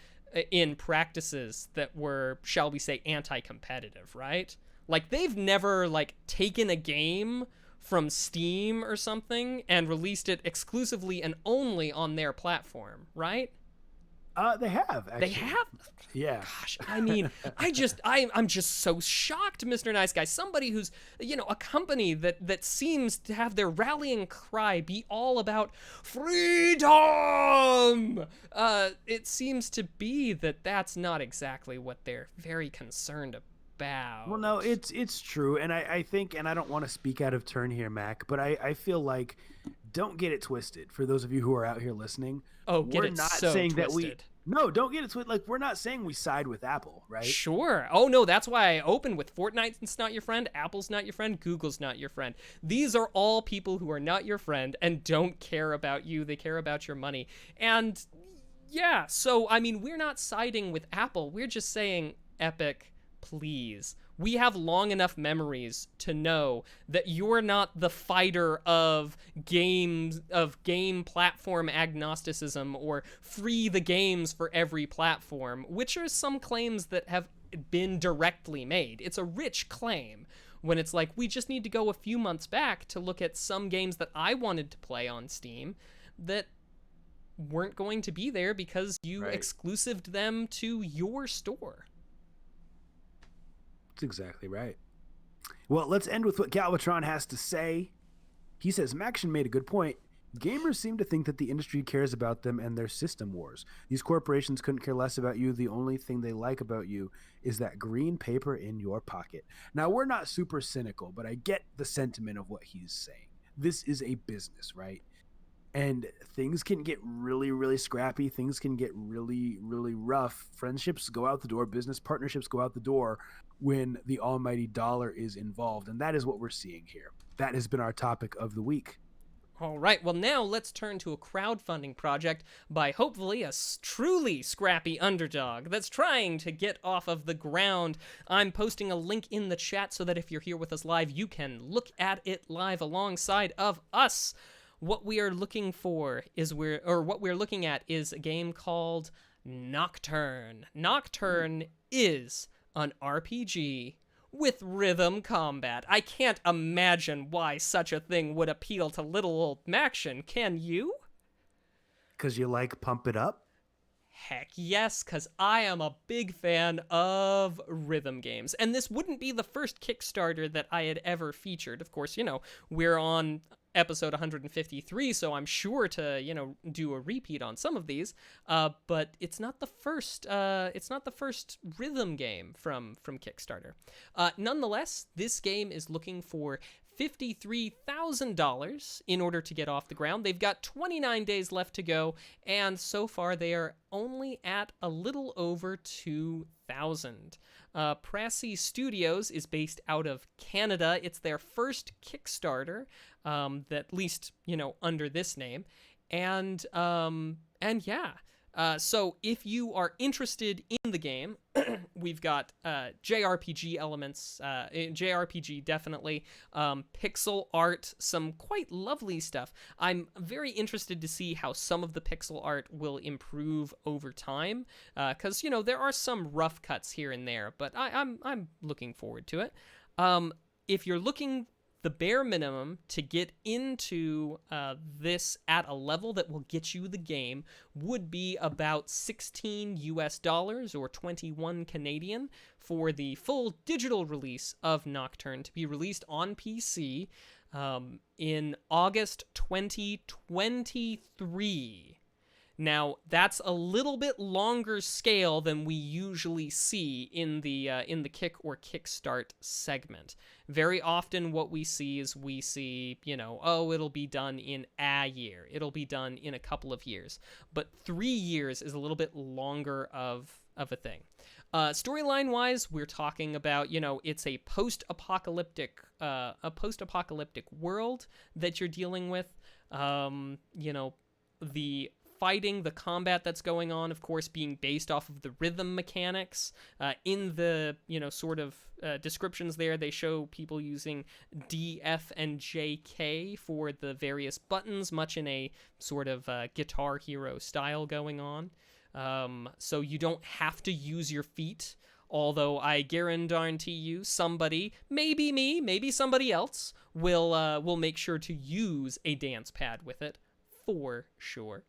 practices that were, shall we say, anti-competitive, right? Like, they've never taken a game from Steam or something and released it exclusively and only on their platform, right? They have, actually. They have? Yeah. Gosh, I mean, I'm just so shocked, Mr. Nice Guy. Somebody who's, a company that seems to have their rallying cry be all about freedom. It seems to be that that's not exactly what they're very concerned about. Well, no, it's true, and I think, and I don't want to speak out of turn here, Mac, but I feel like, don't get it twisted. For those of you who are out here listening, We're not saying twisted. Don't get it twisted. Like, we're not saying we side with Apple, right? Sure. Oh no, that's why I open with Fortnite's not your friend, Apple's not your friend, Google's not your friend. These are all people who are not your friend and don't care about you. They care about your money. And yeah, so I mean, we're not siding with Apple. We're just saying, Epic, please. We have long enough memories to know that you're not the fighter of game platform agnosticism or free the games for every platform, which are some claims that have been directly made. It's a rich claim when it's like, we just need to go a few months back to look at some games that I wanted to play on Steam that weren't going to be there because you exclusived them to your store. That's exactly right. Well, let's end with what Galvatron has to say. He says, Maction made a good point. Gamers seem to think that the industry cares about them and their system wars. These corporations couldn't care less about you. The only thing they like about you is that green paper in your pocket. Now, we're not super cynical, but I get the sentiment of what he's saying. This is a business, right? And things can get really, really scrappy. Things can get really, really rough. Friendships go out the door. Business partnerships go out the door when the almighty dollar is involved. And that is what we're seeing here. That has been our topic of the week. All right, well, now let's turn to a crowdfunding project by hopefully a truly scrappy underdog that's trying to get off of the ground. I'm posting a link in the chat so that if you're here with us live, you can look at it live alongside of us. What we are looking for is what we're looking at is a game called Nocturne. Nocturne is an RPG with rhythm combat. I can't imagine why such a thing would appeal to little old Maction, can you? Because you like Pump It Up? Heck yes, because I am a big fan of rhythm games. And this wouldn't be the first Kickstarter that I had ever featured. Of course, we're on episode 153, so I'm sure to do a repeat on some of these, but it's not the first rhythm game from Kickstarter. Nonetheless, this game is looking for $53,000 in order to get off the ground. They've got 29 days left to go, and so far they are only at a little over 2,000. Pressy Studios is based out of Canada. It's their first Kickstarter, that at least under this name, and yeah. So if you are interested in the game, we've got JRPG elements, JRPG definitely, pixel art, some quite lovely stuff. I'm very interested to see how some of the pixel art will improve over time, because there are some rough cuts here and there, but I'm looking forward to it. If you're looking the bare minimum to get into this at a level that will get you the game would be about $16 or 21 Canadian for the full digital release of Nocturne to be released on PC in August 2023. Now, that's a little bit longer scale than we usually see in the Kick or Kickstart segment. Very often what we see is it'll be done in a year. It'll be done in a couple of years. But 3 years is a little bit longer of a thing. Storyline-wise, we're talking about, it's a post-apocalyptic world that you're dealing with. The fighting, the combat that's going on, of course, being based off of the rhythm mechanics. In the, descriptions there, they show people using D, F, and J, K for the various buttons, much in a sort of Guitar Hero style going on. So you don't have to use your feet, although I guarantee you somebody, maybe me, maybe somebody else, will make sure to use a dance pad with it, for sure.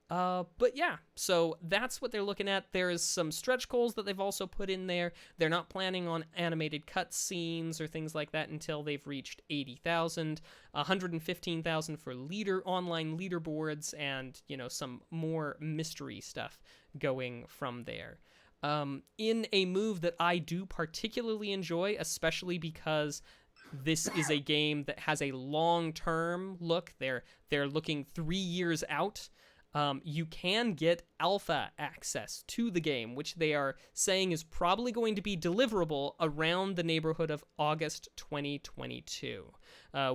But yeah, so that's what they're looking at. There's some stretch goals that they've also put in there. They're not planning on animated cutscenes or things like that until they've reached 80,000, 115,000 for online leaderboards, and, some more mystery stuff going from there. In a move that I do particularly enjoy, especially because this is a game that has a long-term look. They're looking 3 years out. You can get alpha access to the game, which they are saying is probably going to be deliverable around the neighborhood of August 2022,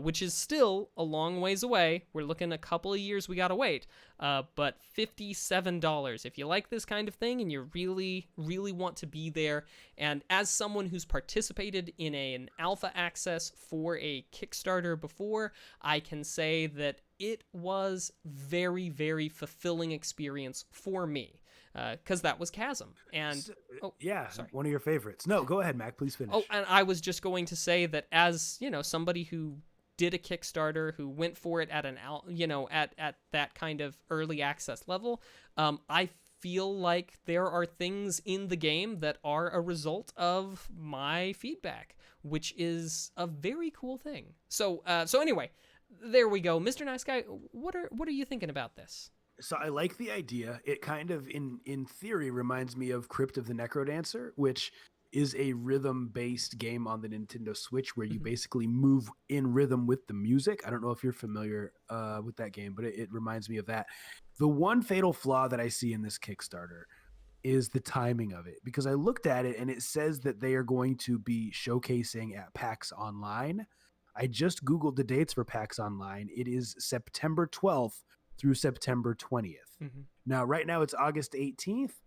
which is still a long ways away. We're looking a couple of years we gotta wait, but $57. If you like this kind of thing and you really, really want to be there, and as someone who's participated in an alpha access for a Kickstarter before, I can say that it was very, very fulfilling experience for me, because that was Chasm. And sorry. One of your favorites. No, go ahead, Mac. Please finish. Oh, and I was just going to say that as somebody who did a Kickstarter, who went for it at at that kind of early access level, I feel like there are things in the game that are a result of my feedback, which is a very cool thing. So anyway. There we go. Mr. Nice Guy, what are you thinking about this? So I like the idea. It kind of, in theory, reminds me of Crypt of the Necrodancer, which is a rhythm-based game on the Nintendo Switch where you Mhm. basically move in rhythm with the music. I don't know if you're familiar with that game, but it reminds me of that. The one fatal flaw that I see in this Kickstarter is the timing of it, because I looked at it and it says that they are going to be showcasing at PAX Online. I just Googled the dates for PAX Online. It is September 12th through September 20th. Mhm. Now, right now it's August 18th.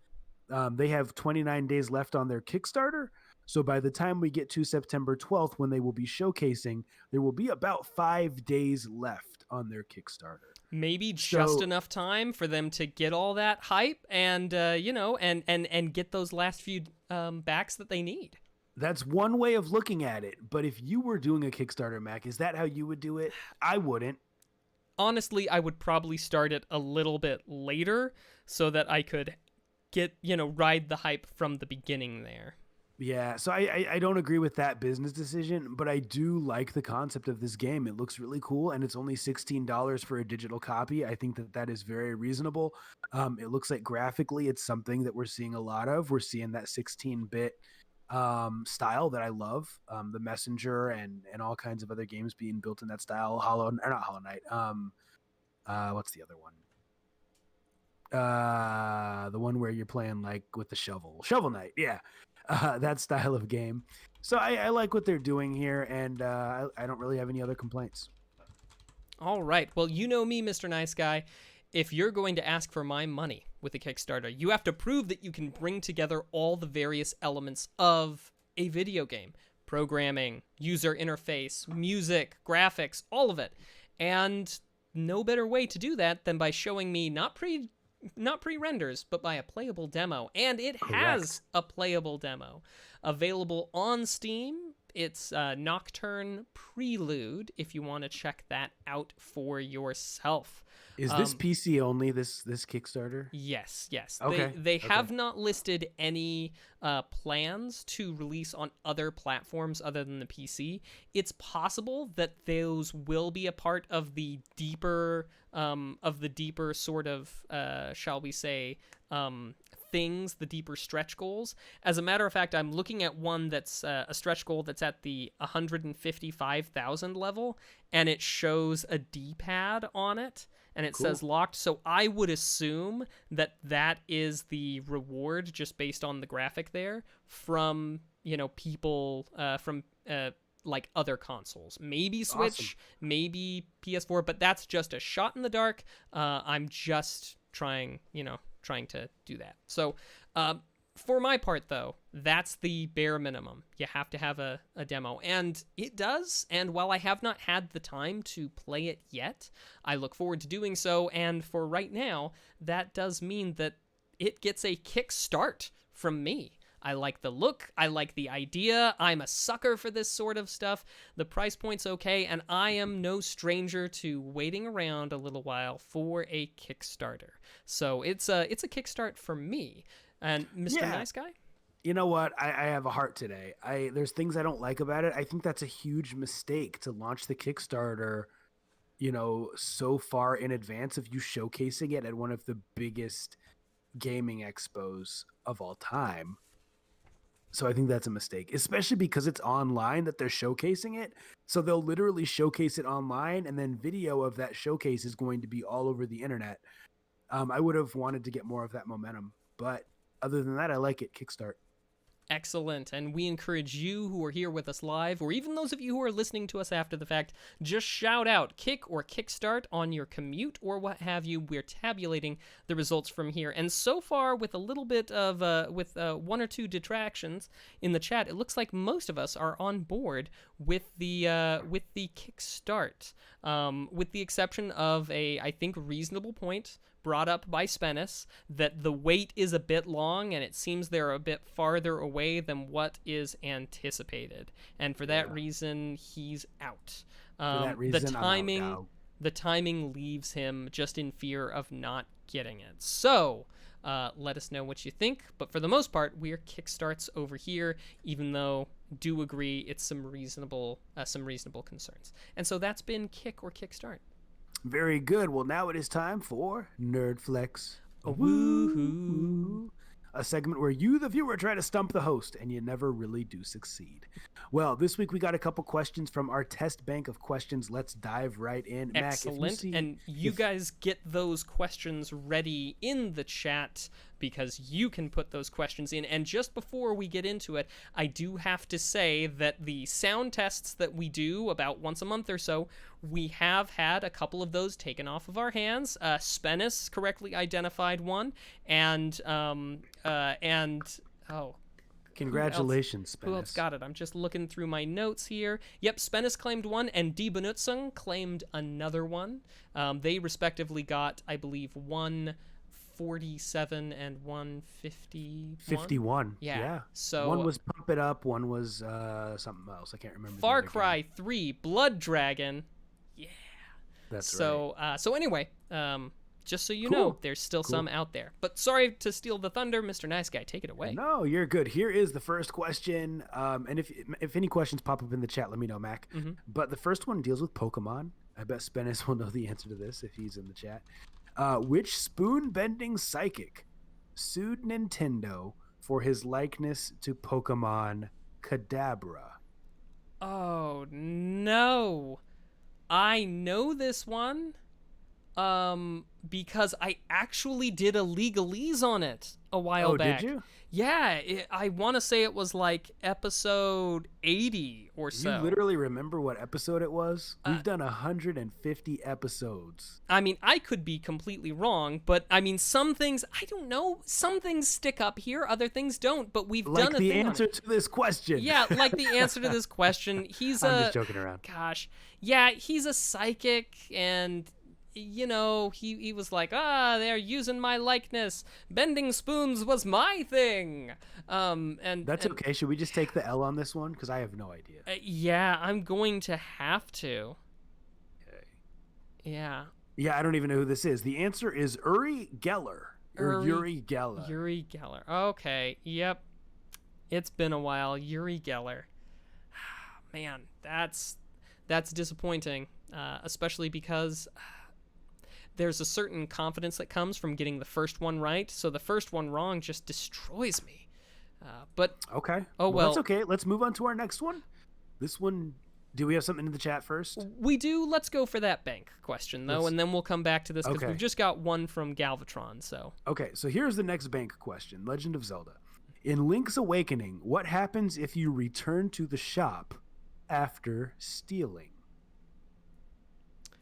They have 29 days left on their Kickstarter. So by the time we get to September 12th, when they will be showcasing, there will be about 5 days left on their Kickstarter. Maybe just So enough time for them to get all that hype and and get those last few backs that they need. that's one way of looking at it. But if you were doing a Kickstarter, Mac, is that how you would do it? I wouldn't. Honestly, I would probably start it a little bit later so that I could get, ride the hype from the beginning there. Yeah, so I don't agree with that business decision, but I do like the concept of this game. It looks really cool, and it's only $16 for a digital copy. I think that that is very reasonable. It looks like graphically, it's something that we're seeing a lot of. We're seeing that 16-bit style that I love. The Messenger and all kinds of other games being built in that style. Or not Hollow Knight. What's the other one? The one where you're playing like with the Shovel Knight. Yeah, that style of game. So I like what they're doing here, and I don't really have any other complaints. All right. Well, you know me, Mr. Nice Guy. If you're going to ask for my money with a Kickstarter, you have to prove that you can bring together all the various elements of a video game: programming, user interface, music, graphics, all of it. And no better way to do that than by showing me not pre-renders, but by a playable demo. And it Correct. has a playable demo available on Steam. It's Nocturne Prelude if you want to check that out for yourself. Is this Um, PC only? This Kickstarter? Yes, yes. Okay. They Okay. have not listed any plans to release on other platforms other than the PC. It's possible that those will be a part of the deeper sort of shall we say things, the deeper stretch goals. As a matter of fact, I'm looking at one that's a stretch goal that's at the 155,000 level, and it shows a D-pad on it and it Cool. says locked. So I would assume that that is the reward just based on the graphic there from, people from like other consoles. Maybe Awesome. Switch, maybe PS4, but that's just a shot in the dark. I'm just trying to do that. So, for my part, though, that's the bare minimum. You have to have a demo. And it does. And while I have not had the time to play it yet, I look forward to doing so. And for right now, that does mean that it gets a kickstart from me. I like the look. I like the idea. I'm a sucker for this sort of stuff. The price point's okay, and I am no stranger to waiting around a little while for a Kickstarter. So it's a kickstart for me. And Mr. Yeah. Nice Guy? You know what? I have a heart today. There's things I don't like about it. I think that's a huge mistake to launch the Kickstarter, so far in advance of you showcasing it at one of the biggest gaming expos of all time. So I think that's a mistake, especially because it's online that they're showcasing it. So they'll literally showcase it online, and then video of that showcase is going to be all over the internet. I would have wanted to get more of that momentum, but other than that, I like it. Kickstart. Excellent. And we encourage you who are here with us live, or even those of you who are listening to us after the fact, just shout out kick or kickstart on your commute or what have you. We're tabulating the results from here. And so far, with a little bit of, one or two detractions in the chat, it looks like most of us are on board with the kickstart, with the exception of a, I think, reasonable point brought up by Spennis that the wait is a bit long and it seems they're a bit farther away than what is anticipated. And for that reason, he's out. For that reason, The timing, I'm out now. the timing leaves him just in fear of not getting it. So let us know what you think. But for the most part, we're kickstarts over here, even though do agree it's some reasonable concerns. And so that's been Kick or Kickstart. Very good. Well, now it is time for Nerd Flex. Woohoo! A segment where you, the viewer, try to stump the host, and you never really do succeed. Well, this week we got a couple questions from our test bank of questions. Let's dive right in. Excellent. Mac, and you guys get those questions ready in the chat because you can put those questions in. And just before we get into it, I do have to say that the sound tests that we do about once a month or so, we have had a couple of those taken off of our hands. Spennis correctly identified one, and Congratulations, Spennis. Who else got it? I'm just looking through my notes here. Yep, Spennis claimed one, and Die Benutzung claimed another one. They respectively got, I believe, 147 and 151. 51. Yeah. So one was Pump It Up, one was something else. I can't remember. Far Cry 3, Blood Dragon. Yeah. That's right. So anyway, just so you know, there's still some out there. But sorry to steal the thunder, Mr. Nice Guy. Take it away. No, you're good. Here is the first question. And if any questions pop up in the chat, let me know, Mac. Mm-hmm. But the first one deals with Pokemon. I bet Spennis will know the answer to this if he's in the chat. Which spoon-bending psychic sued Nintendo for his likeness to Pokemon Kadabra? Oh, no. I know this one. Because I actually did a legalese on it a while back. Did you? Yeah, I want to say it was like episode 80 or so. You literally remember what episode it was? We've done 150 episodes. I mean, I could be completely wrong, but I mean, some things, I don't know, some things stick up here, other things don't, but we've done a thing Like the answer to this question. Yeah, like the answer to this question. He's I'm just joking around. Gosh. Yeah, he's a psychic, and you know, he was like, they're using my likeness. Bending spoons was my thing. And that's okay. Should we just take the L on this one? Because I have no idea. Yeah, I'm going to have to. Okay. Yeah. Yeah, I don't even know who this is. The answer is Uri Geller. Or Uri Geller. Uri Geller. Okay. Yep. It's been a while. Uri Geller. Man, that's disappointing. Especially because there's a certain confidence that comes from getting the first one right, so the first one wrong just destroys me. But okay. Oh well. That's okay. Let's move on to our next one. This one, do we have something in the chat first? We do. Let's go for that bank question though, and then we'll come back to this because we've just got one from Galvatron. So okay, so here's the next bank question. Legend of Zelda. In Link's Awakening, what happens if you return to the shop after stealing?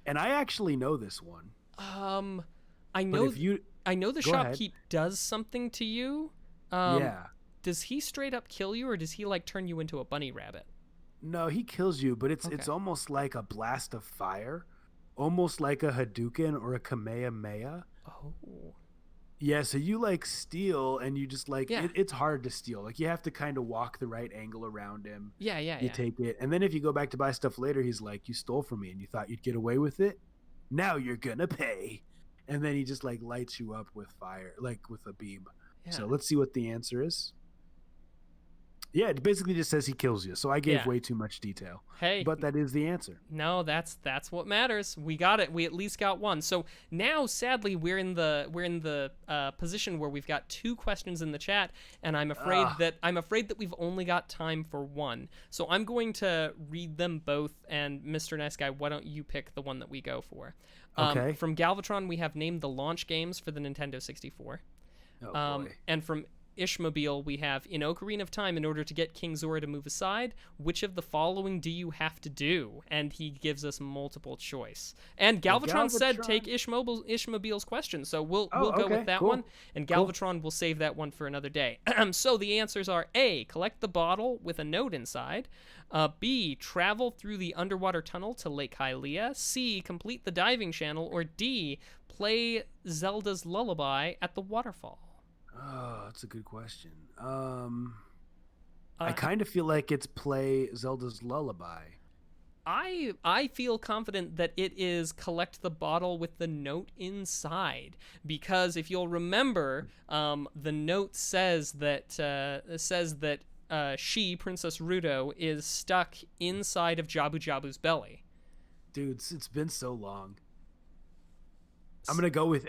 And I actually know this one. I know the shopkeep does something to you. Yeah. Does he straight up kill you, or does he like turn you into a bunny rabbit? No, he kills you, but it's almost like a blast of fire, almost like a Hadouken or a Kamehameha. Oh. Yeah, so you like steal, and you just like it's hard to steal. Like you have to kind of walk the right angle around him. Yeah. You take it, and then if you go back to buy stuff later, he's like, "You stole from me, and you thought you'd get away with it. Now you're gonna pay." And then he just like lights you up with fire, like with a beam. Yeah. So let's see what the answer is. Yeah, it basically just says he kills you. So I gave way too much detail. Hey, but that is the answer. No, that's what matters. We got it. We at least got one. So now, sadly, we're in the position where we've got two questions in the chat, and I'm afraid that we've only got time for one. So I'm going to read them both. And Mr. Nice Guy, why don't you pick the one that we go for? Okay. From Galvatron, we have named the launch games for the Nintendo 64. Oh boy. And from Ishmobile, we have, in Ocarina of Time, in order to get King Zora to move aside, which of the following do you have to do? And he gives us multiple choice. And Galvatron said take Ishmobile's question, so we'll go with that one, and Galvatron will save that one for another day. So the answers are A, collect the bottle with a note inside, B, travel through the underwater tunnel to Lake Hylia, C, complete the diving channel, or D, play Zelda's Lullaby at the waterfall. Oh, that's a good question. I kind of feel like it's play Zelda's Lullaby. I feel confident that it is collect the bottle with the note inside, because if you'll remember, the note says that she, Princess Ruto, is stuck inside of Jabu Jabu's belly. Dude, it's been so long. I'm gonna go with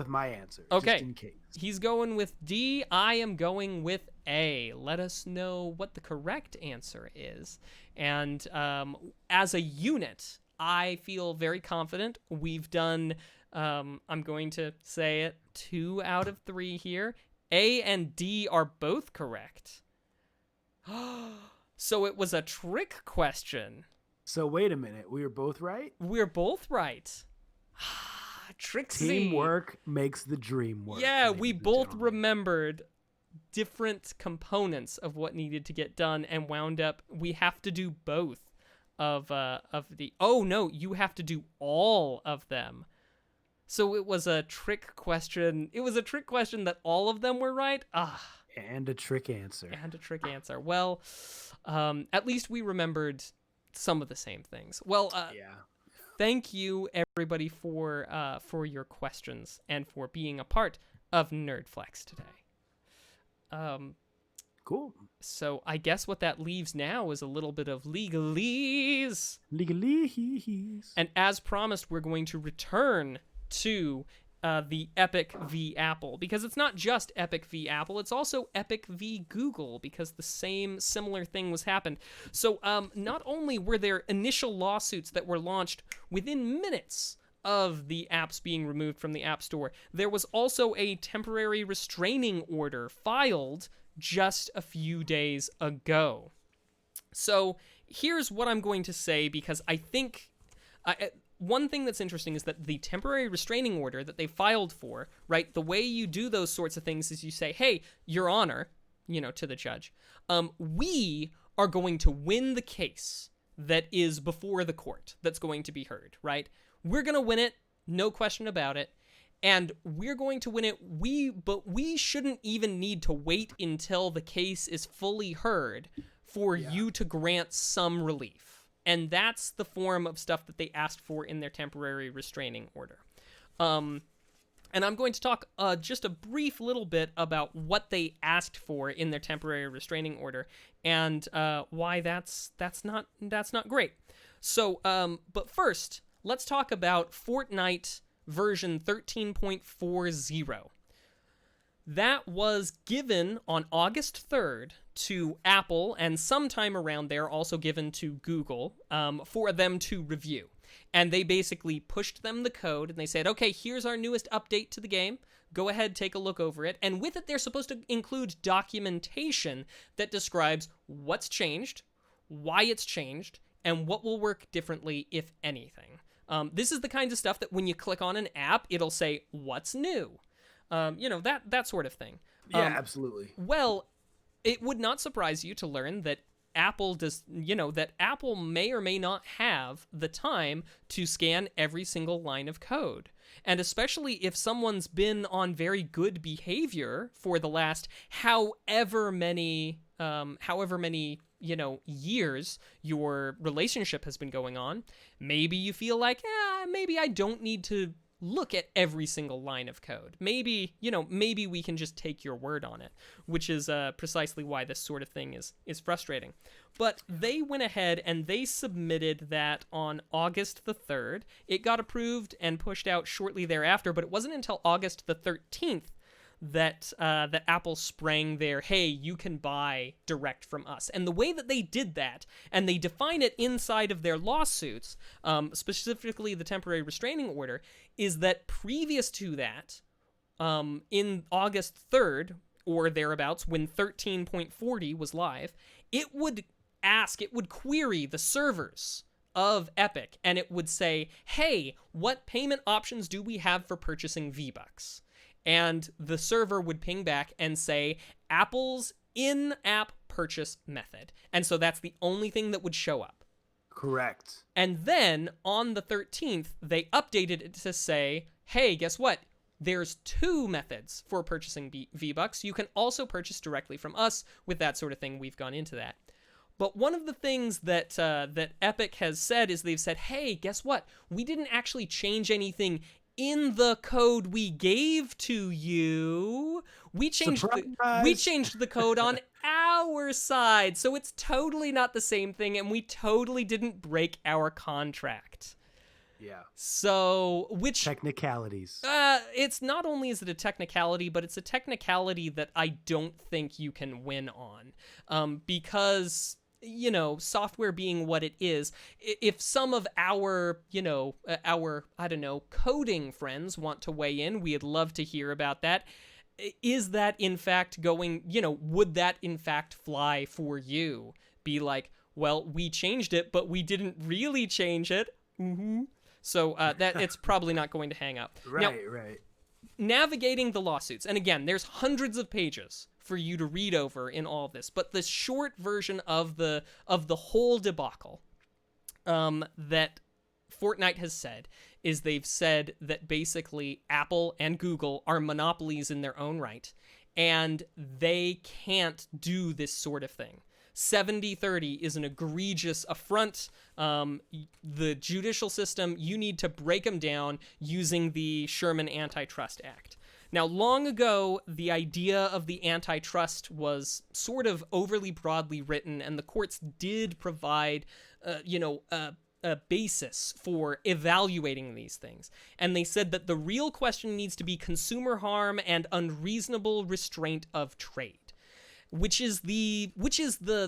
my answer, Okay. just in case. He's going with D. I am going with A. Let us know what the correct answer is. And as a unit, I feel very confident. We've done, I'm going to say it, 2 out of 3 here. A and D are both correct. So it was a trick question. So wait a minute, we were both right? We're both right. Trixie. Teamwork makes the dream work. Yeah, we both remembered different components of what needed to get done and wound up we have to do both of the oh no, you have to do all of them. So it was a trick question. It was a trick question that all of them were right. And a trick answer. Well, at least we remembered some of the same things. Well, yeah. Thank you, everybody, for your questions and for being a part of Nerdflex today. Cool. So I guess what that leaves now is a little bit of legalese. Legalese. And as promised, we're going to return to the Epic v. Apple, because it's not just Epic v. Apple, it's also Epic v. Google, because the same similar thing was happened. So not only were there initial lawsuits that were launched within minutes of the apps being removed from the App Store, there was also a temporary restraining order filed just a few days ago. So here's what I'm going to say, because I think... one thing that's interesting is that the temporary restraining order that they filed for, right, the way you do those sorts of things is you say, hey, Your Honor, to the judge, we are going to win the case that is before the court that's going to be heard, right? We're going to win it, no question about it, and we're going to win it, but we shouldn't even need to wait until the case is fully heard for you to grant some relief. And that's the form of stuff that they asked for in their temporary restraining order. And I'm going to talk just a brief little bit about what they asked for in their temporary restraining order and why that's not great. So, but first, let's talk about Fortnite version 13.40. That was given on August 3rd to Apple, and sometime around there also given to Google for them to review. And they basically pushed them the code, and they said, okay, here's our newest update to the game. Go ahead, take a look over it. And with it, they're supposed to include documentation that describes what's changed, why it's changed, and what will work differently, if anything. This is the kind of stuff that when you click on an app, it'll say, what's new? That sort of thing. Yeah, absolutely. Well, it would not surprise you to learn that Apple may or may not have the time to scan every single line of code. And especially if someone's been on very good behavior for the last however many years your relationship has been going on, maybe you feel like, maybe I don't need to look at every single line of code. Maybe we can just take your word on it, which is precisely why this sort of thing is frustrating. But they went ahead and they submitted that on August the 3rd. It got approved and pushed out shortly thereafter, but it wasn't until August the 13th that Apple sprang their, hey, you can buy direct from us. And the way that they did that, and they define it inside of their lawsuits, specifically the temporary restraining order, is that previous to that, in August 3rd, or thereabouts, when 13.40 was live, it would query the servers of Epic, and it would say, hey, what payment options do we have for purchasing V-Bucks? And the server would ping back and say, Apple's in-app purchase method. And so that's the only thing that would show up. Correct. And then on the 13th, they updated it to say, hey, guess what? There's 2 methods for purchasing V-Bucks. You can also purchase directly from us with that sort of thing. We've gone into that. But one of the things that that Epic has said is they've said, hey, guess what? We didn't actually change anything in the code we gave to you. We changed the code on our side, so it's totally not the same thing, and we totally didn't break our contract. Yeah. So, which technicalities? It's not only is it a technicality, but it's a technicality that I don't think you can win on, because software being what it is, if some of our, I don't know, coding friends want to weigh in, we'd love to hear about that. Is that in fact going, would that in fact fly for you? Be like, well, we changed it, but we didn't really change it. Mm-hmm. So that it's probably not going to hang up. Right. Navigating the lawsuits, and again, there's hundreds of pages for you to read over in all of this, but the short version of the whole debacle that Fortnite has said is they've said that basically Apple and Google are monopolies in their own right, and they can't do this sort of thing. 70-30 is an egregious affront. The judicial system, you need to break them down using the Sherman Antitrust Act. Now, long ago, the idea of the antitrust was sort of overly broadly written, and the courts did provide, a basis for evaluating these things. And they said that the real question needs to be consumer harm and unreasonable restraint of trade, which is the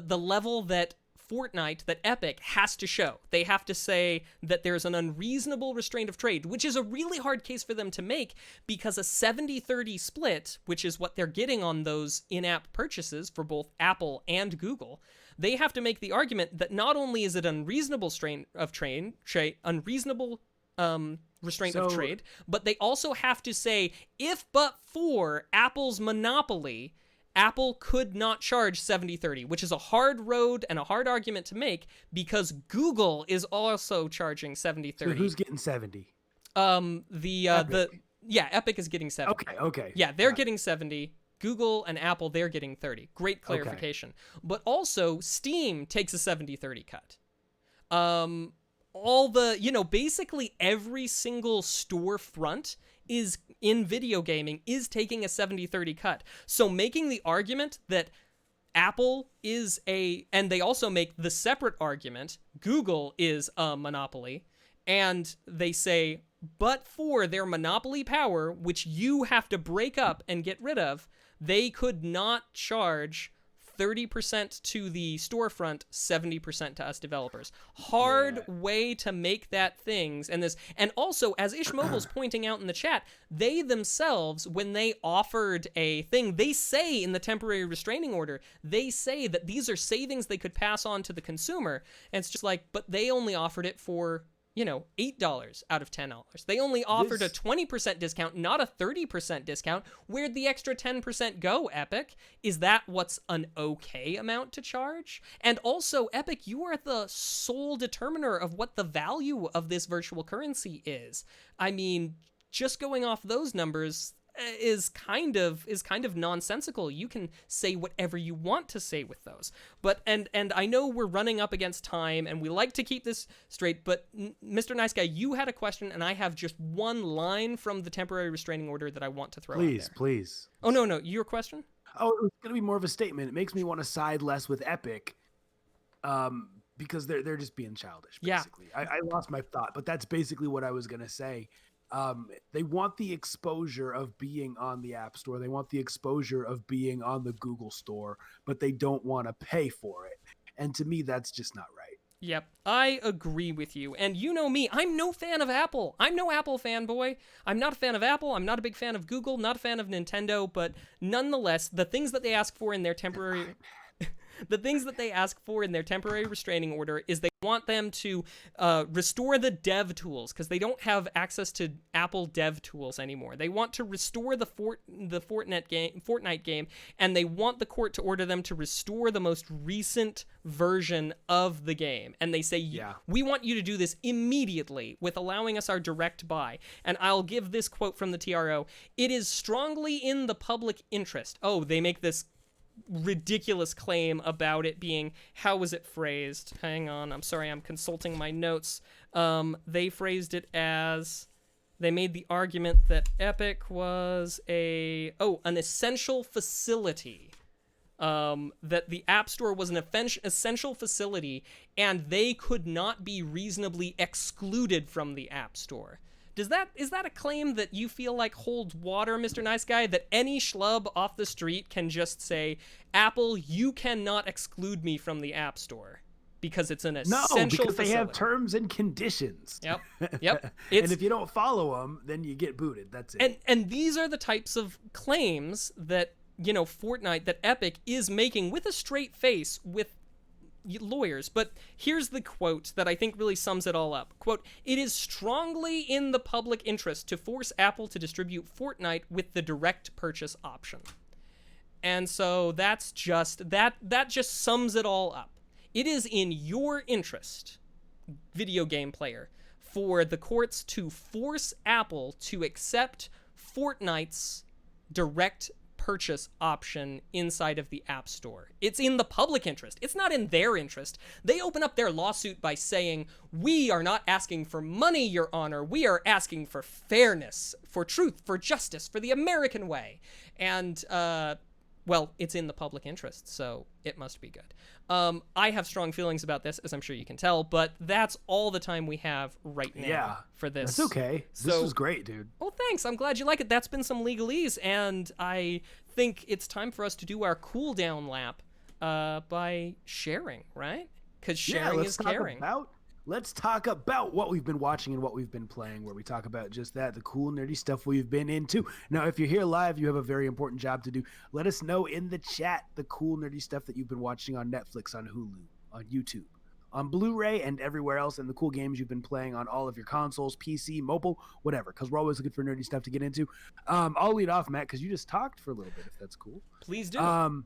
level that Fortnite, that Epic has to show. They have to say that there's an unreasonable restraint of trade, which is a really hard case for them to make, because a 70-30 split, which is what they're getting on those in-app purchases for both Apple and Google, they have to make the argument that not only is it unreasonable restraint of trade, but they also have to say, if but for Apple's monopoly, Apple could not charge 70-30, which is a hard road and a hard argument to make, because Google is also charging 70-30. So who's getting 70? Epic is getting 70. Okay. Yeah, they're getting 70. Google and Apple, they're getting 30. Great clarification. Okay. But also, Steam takes a 70-30 cut. Basically every single storefront is in video gaming is taking a 70-30 cut. So making the argument that Apple is and they also make the separate argument, Google is a monopoly, and they say, but for their monopoly power, which you have to break up and get rid of, they could not charge 30% to the storefront, 70% to us developers. Hard way to make that things. And also, as Ish Mobile's pointing out in the chat, they themselves, when they offered a thing, they say in the temporary restraining order, they say that these are savings they could pass on to the consumer. And it's just like, but they only offered it for $8 out of $10. They only offered a 20% discount, not a 30% discount. Where'd the extra 10% go, Epic? Is that what's an okay amount to charge? And also, Epic, you are the sole determiner of what the value of this virtual currency is. I mean, just going off those numbers is kind of nonsensical. You can say whatever you want to say with those. But and I know we're running up against time, and we like to keep this straight, but Mr. Nice Guy, you had a question, and I have just one line from the temporary restraining order that I want to throw out there. Please. Oh, no, your question? Oh, it was going to be more of a statement. It makes me want to side less with Epic, because they're just being childish, basically. Yeah. I lost my thought, but that's basically what I was going to say. They want the exposure of being on the App Store. They want the exposure of being on the Google Store, but they don't want to pay for it. And to me, that's just not right. Yep, I agree with you. And you know me, I'm no fan of Apple. I'm no Apple fanboy. I'm not a fan of Apple. I'm not a big fan of Google, not a fan of Nintendo, but nonetheless, the things that they ask for in their temporary... The things that they ask for in their temporary restraining order is they want them to restore the dev tools, because they don't have access to Apple dev tools anymore. They want to restore the Fortnite game, and they want the court to order them to restore the most recent version of the game. And they say, we want you to do this immediately with allowing us our direct buy. And I'll give this quote from the TRO. It is strongly in the public interest. Oh, they make this ridiculous claim about it being, how was it phrased? Hang on, I'm sorry, I'm consulting my notes. They phrased it as, they made the argument that Epic was an essential facility. That the App Store was an essential facility, and they could not be reasonably excluded from the App Store. Is that a claim that you feel like holds water, Mr. Nice Guy? That any schlub off the street can just say, Apple, you cannot exclude me from the App Store because it's an essential No, because facility. they have terms and conditions. Yep. And if you don't follow them, then you get booted. That's it. And these are the types of claims that, Fortnite, that Epic is making with a straight face with lawyers. But here's the quote that I think really sums it all up. Quote, "It is strongly in the public interest to force Apple to distribute Fortnite with the direct purchase option." And so that's just, that just sums it all up. It is in your interest, video game player, for the courts to force Apple to accept Fortnite's direct purchase option inside of the App Store. It's in the public interest. It's not in their interest. They open up their lawsuit by saying, "We are not asking for money, Your Honor. We are asking for fairness, for truth, for justice, for the American way." And, well, it's in the public interest, so it must be good. I have strong feelings about this, as I'm sure you can tell, but that's all the time we have right now for this. That's okay. This was great, dude. Well, thanks. I'm glad you like it. That's been some legalese, and I think it's time for us to do our cool down lap by sharing, right? Because sharing is caring. Let's talk about what we've been watching and what we've been playing, where we talk about just that, the cool, nerdy stuff we've been into. Now, if you're here live, you have a very important job to do. Let us know in the chat the cool, nerdy stuff that you've been watching on Netflix, on Hulu, on YouTube, on Blu-ray, and everywhere else, and the cool games you've been playing on all of your consoles, PC, mobile, whatever, because we're always looking for nerdy stuff to get into. I'll lead off, Matt, because you just talked for a little bit, if that's cool. Please do.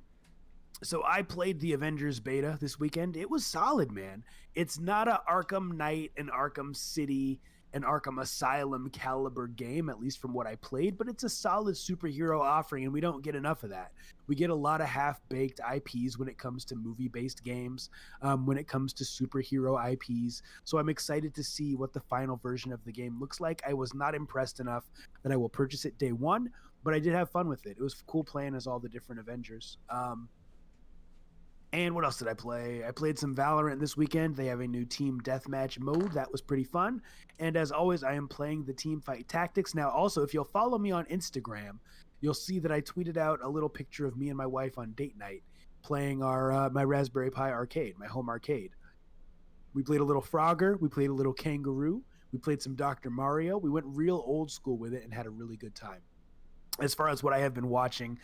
So I played the Avengers beta this weekend. It was solid, man. It's not a Arkham Knight, an Arkham City, an Arkham Asylum caliber game, at least from what I played, but it's a solid superhero offering, and we don't get enough of that. We get a lot of half-baked IPs when it comes to movie-based games, when it comes to superhero IPs. So I'm excited to see what the final version of the game looks like. I was not impressed enough that I will purchase it day one, but I did have fun with it. It was cool playing as all the different Avengers. And what else did I play? I played some Valorant this weekend. They have a new team deathmatch mode. That was pretty fun. And as always, I am playing the team fight tactics. Now, also, if you'll follow me on Instagram, you'll see that I tweeted out a little picture of me and my wife on date night playing our my Raspberry Pi arcade, my home arcade. We played a little Frogger. We played a little Kangaroo. We played some Dr. Mario. We went real old school with it and had a really good time. As far as what I have been watching,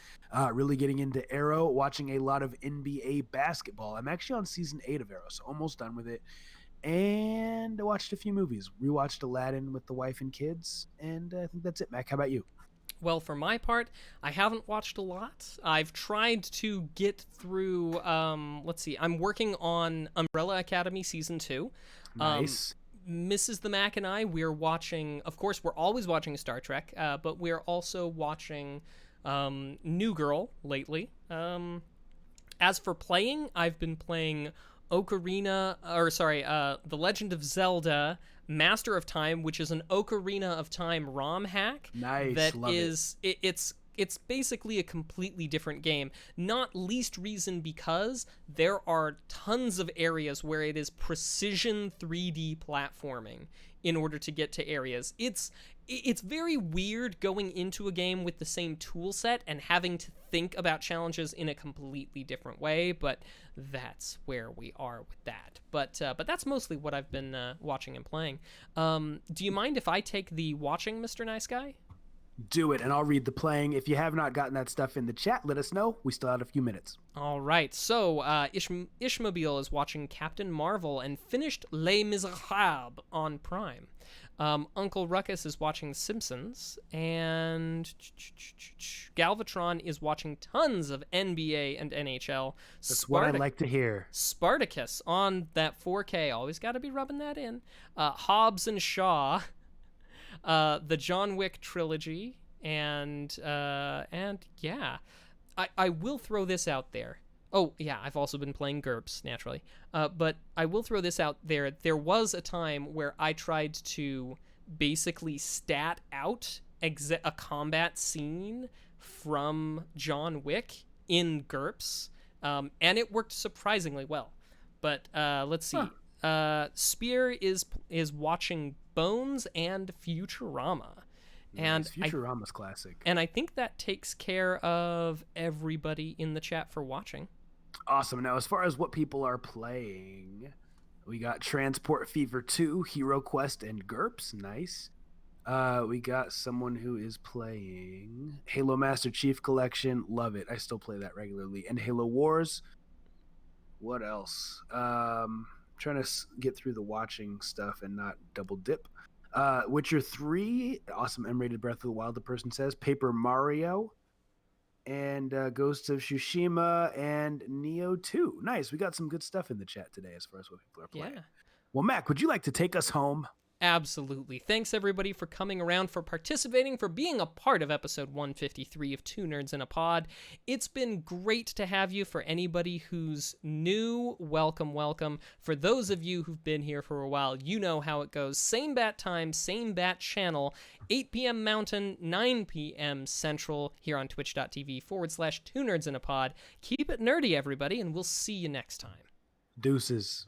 really getting into Arrow, watching a lot of NBA basketball. I'm actually on season 8 of Arrow, so almost done with it. And I watched a few movies. Rewatched Aladdin with the wife and kids, and I think that's it, Mac. How about you? Well, for my part, I haven't watched a lot. I've tried to get through, let's see, I'm working on Umbrella Academy Season 2. Nice. Mrs. the Mac and I, we're watching, of course, we're always watching Star Trek, but we're also watching New Girl lately. As for playing, I've been playing The Legend of Zelda Master of Time, which is an Ocarina of Time ROM hack. Nice, that love is, it's basically a completely different game, not least reason because there are tons of areas where it is precision 3D platforming in order to get to areas. It's very weird going into a game with the same tool set and having to think about challenges in a completely different way, but that's where we are with that. But that's mostly what I've been watching and playing. Do you mind if I take the watching, Mr. Nice Guy? Do it, and I'll read the playing. If you have not gotten that stuff in the chat, let us know. We still have a few minutes. All right. So, Ishmobile is watching Captain Marvel and finished Les Miserables on Prime. Uncle Ruckus is watching The Simpsons, and Galvatron is watching tons of NBA and NHL. That's what I like to hear. Spartacus on that 4K. Always got to be rubbing that in. Hobbs and Shaw. The John Wick trilogy, and yeah, I will throw this out there. Oh, yeah, I've also been playing GURPS, naturally. But I will throw this out there. There was a time where I tried to basically stat out a combat scene from John Wick in GURPS, and it worked surprisingly well. But let's Huh. see. Spear is watching Bones and Futurama, and Nice. Futurama's classic. I think that takes care of everybody in the chat for watching. Awesome. Now, as far as what people are playing, we got Transport Fever 2, Hero Quest, and GURPS. Nice. We got someone who is playing Halo Master Chief Collection. Love it. I still play that regularly. And Halo Wars. What else? Trying to get through the watching stuff and not double dip. Witcher 3, awesome M-rated Breath of the Wild, the person says. Paper Mario, and Ghost of Tsushima, and Neo 2. Nice. We got some good stuff in the chat today as far as what people are playing. Yeah. Well, Mac, would you like to take us home? Absolutely. Thanks everybody for coming around, for participating, for being a part of episode 153 of Two Nerds in a Pod. It's been great to have you. For anybody who's new, welcome, welcome. For those of you who've been here for a while, you know how it goes. Same bat time, same bat channel, 8 p.m. Mountain, 9 p.m. Central, here on twitch.tv/Two Nerds in a Pod. Keep it nerdy, everybody, and we'll see you next time. Deuces.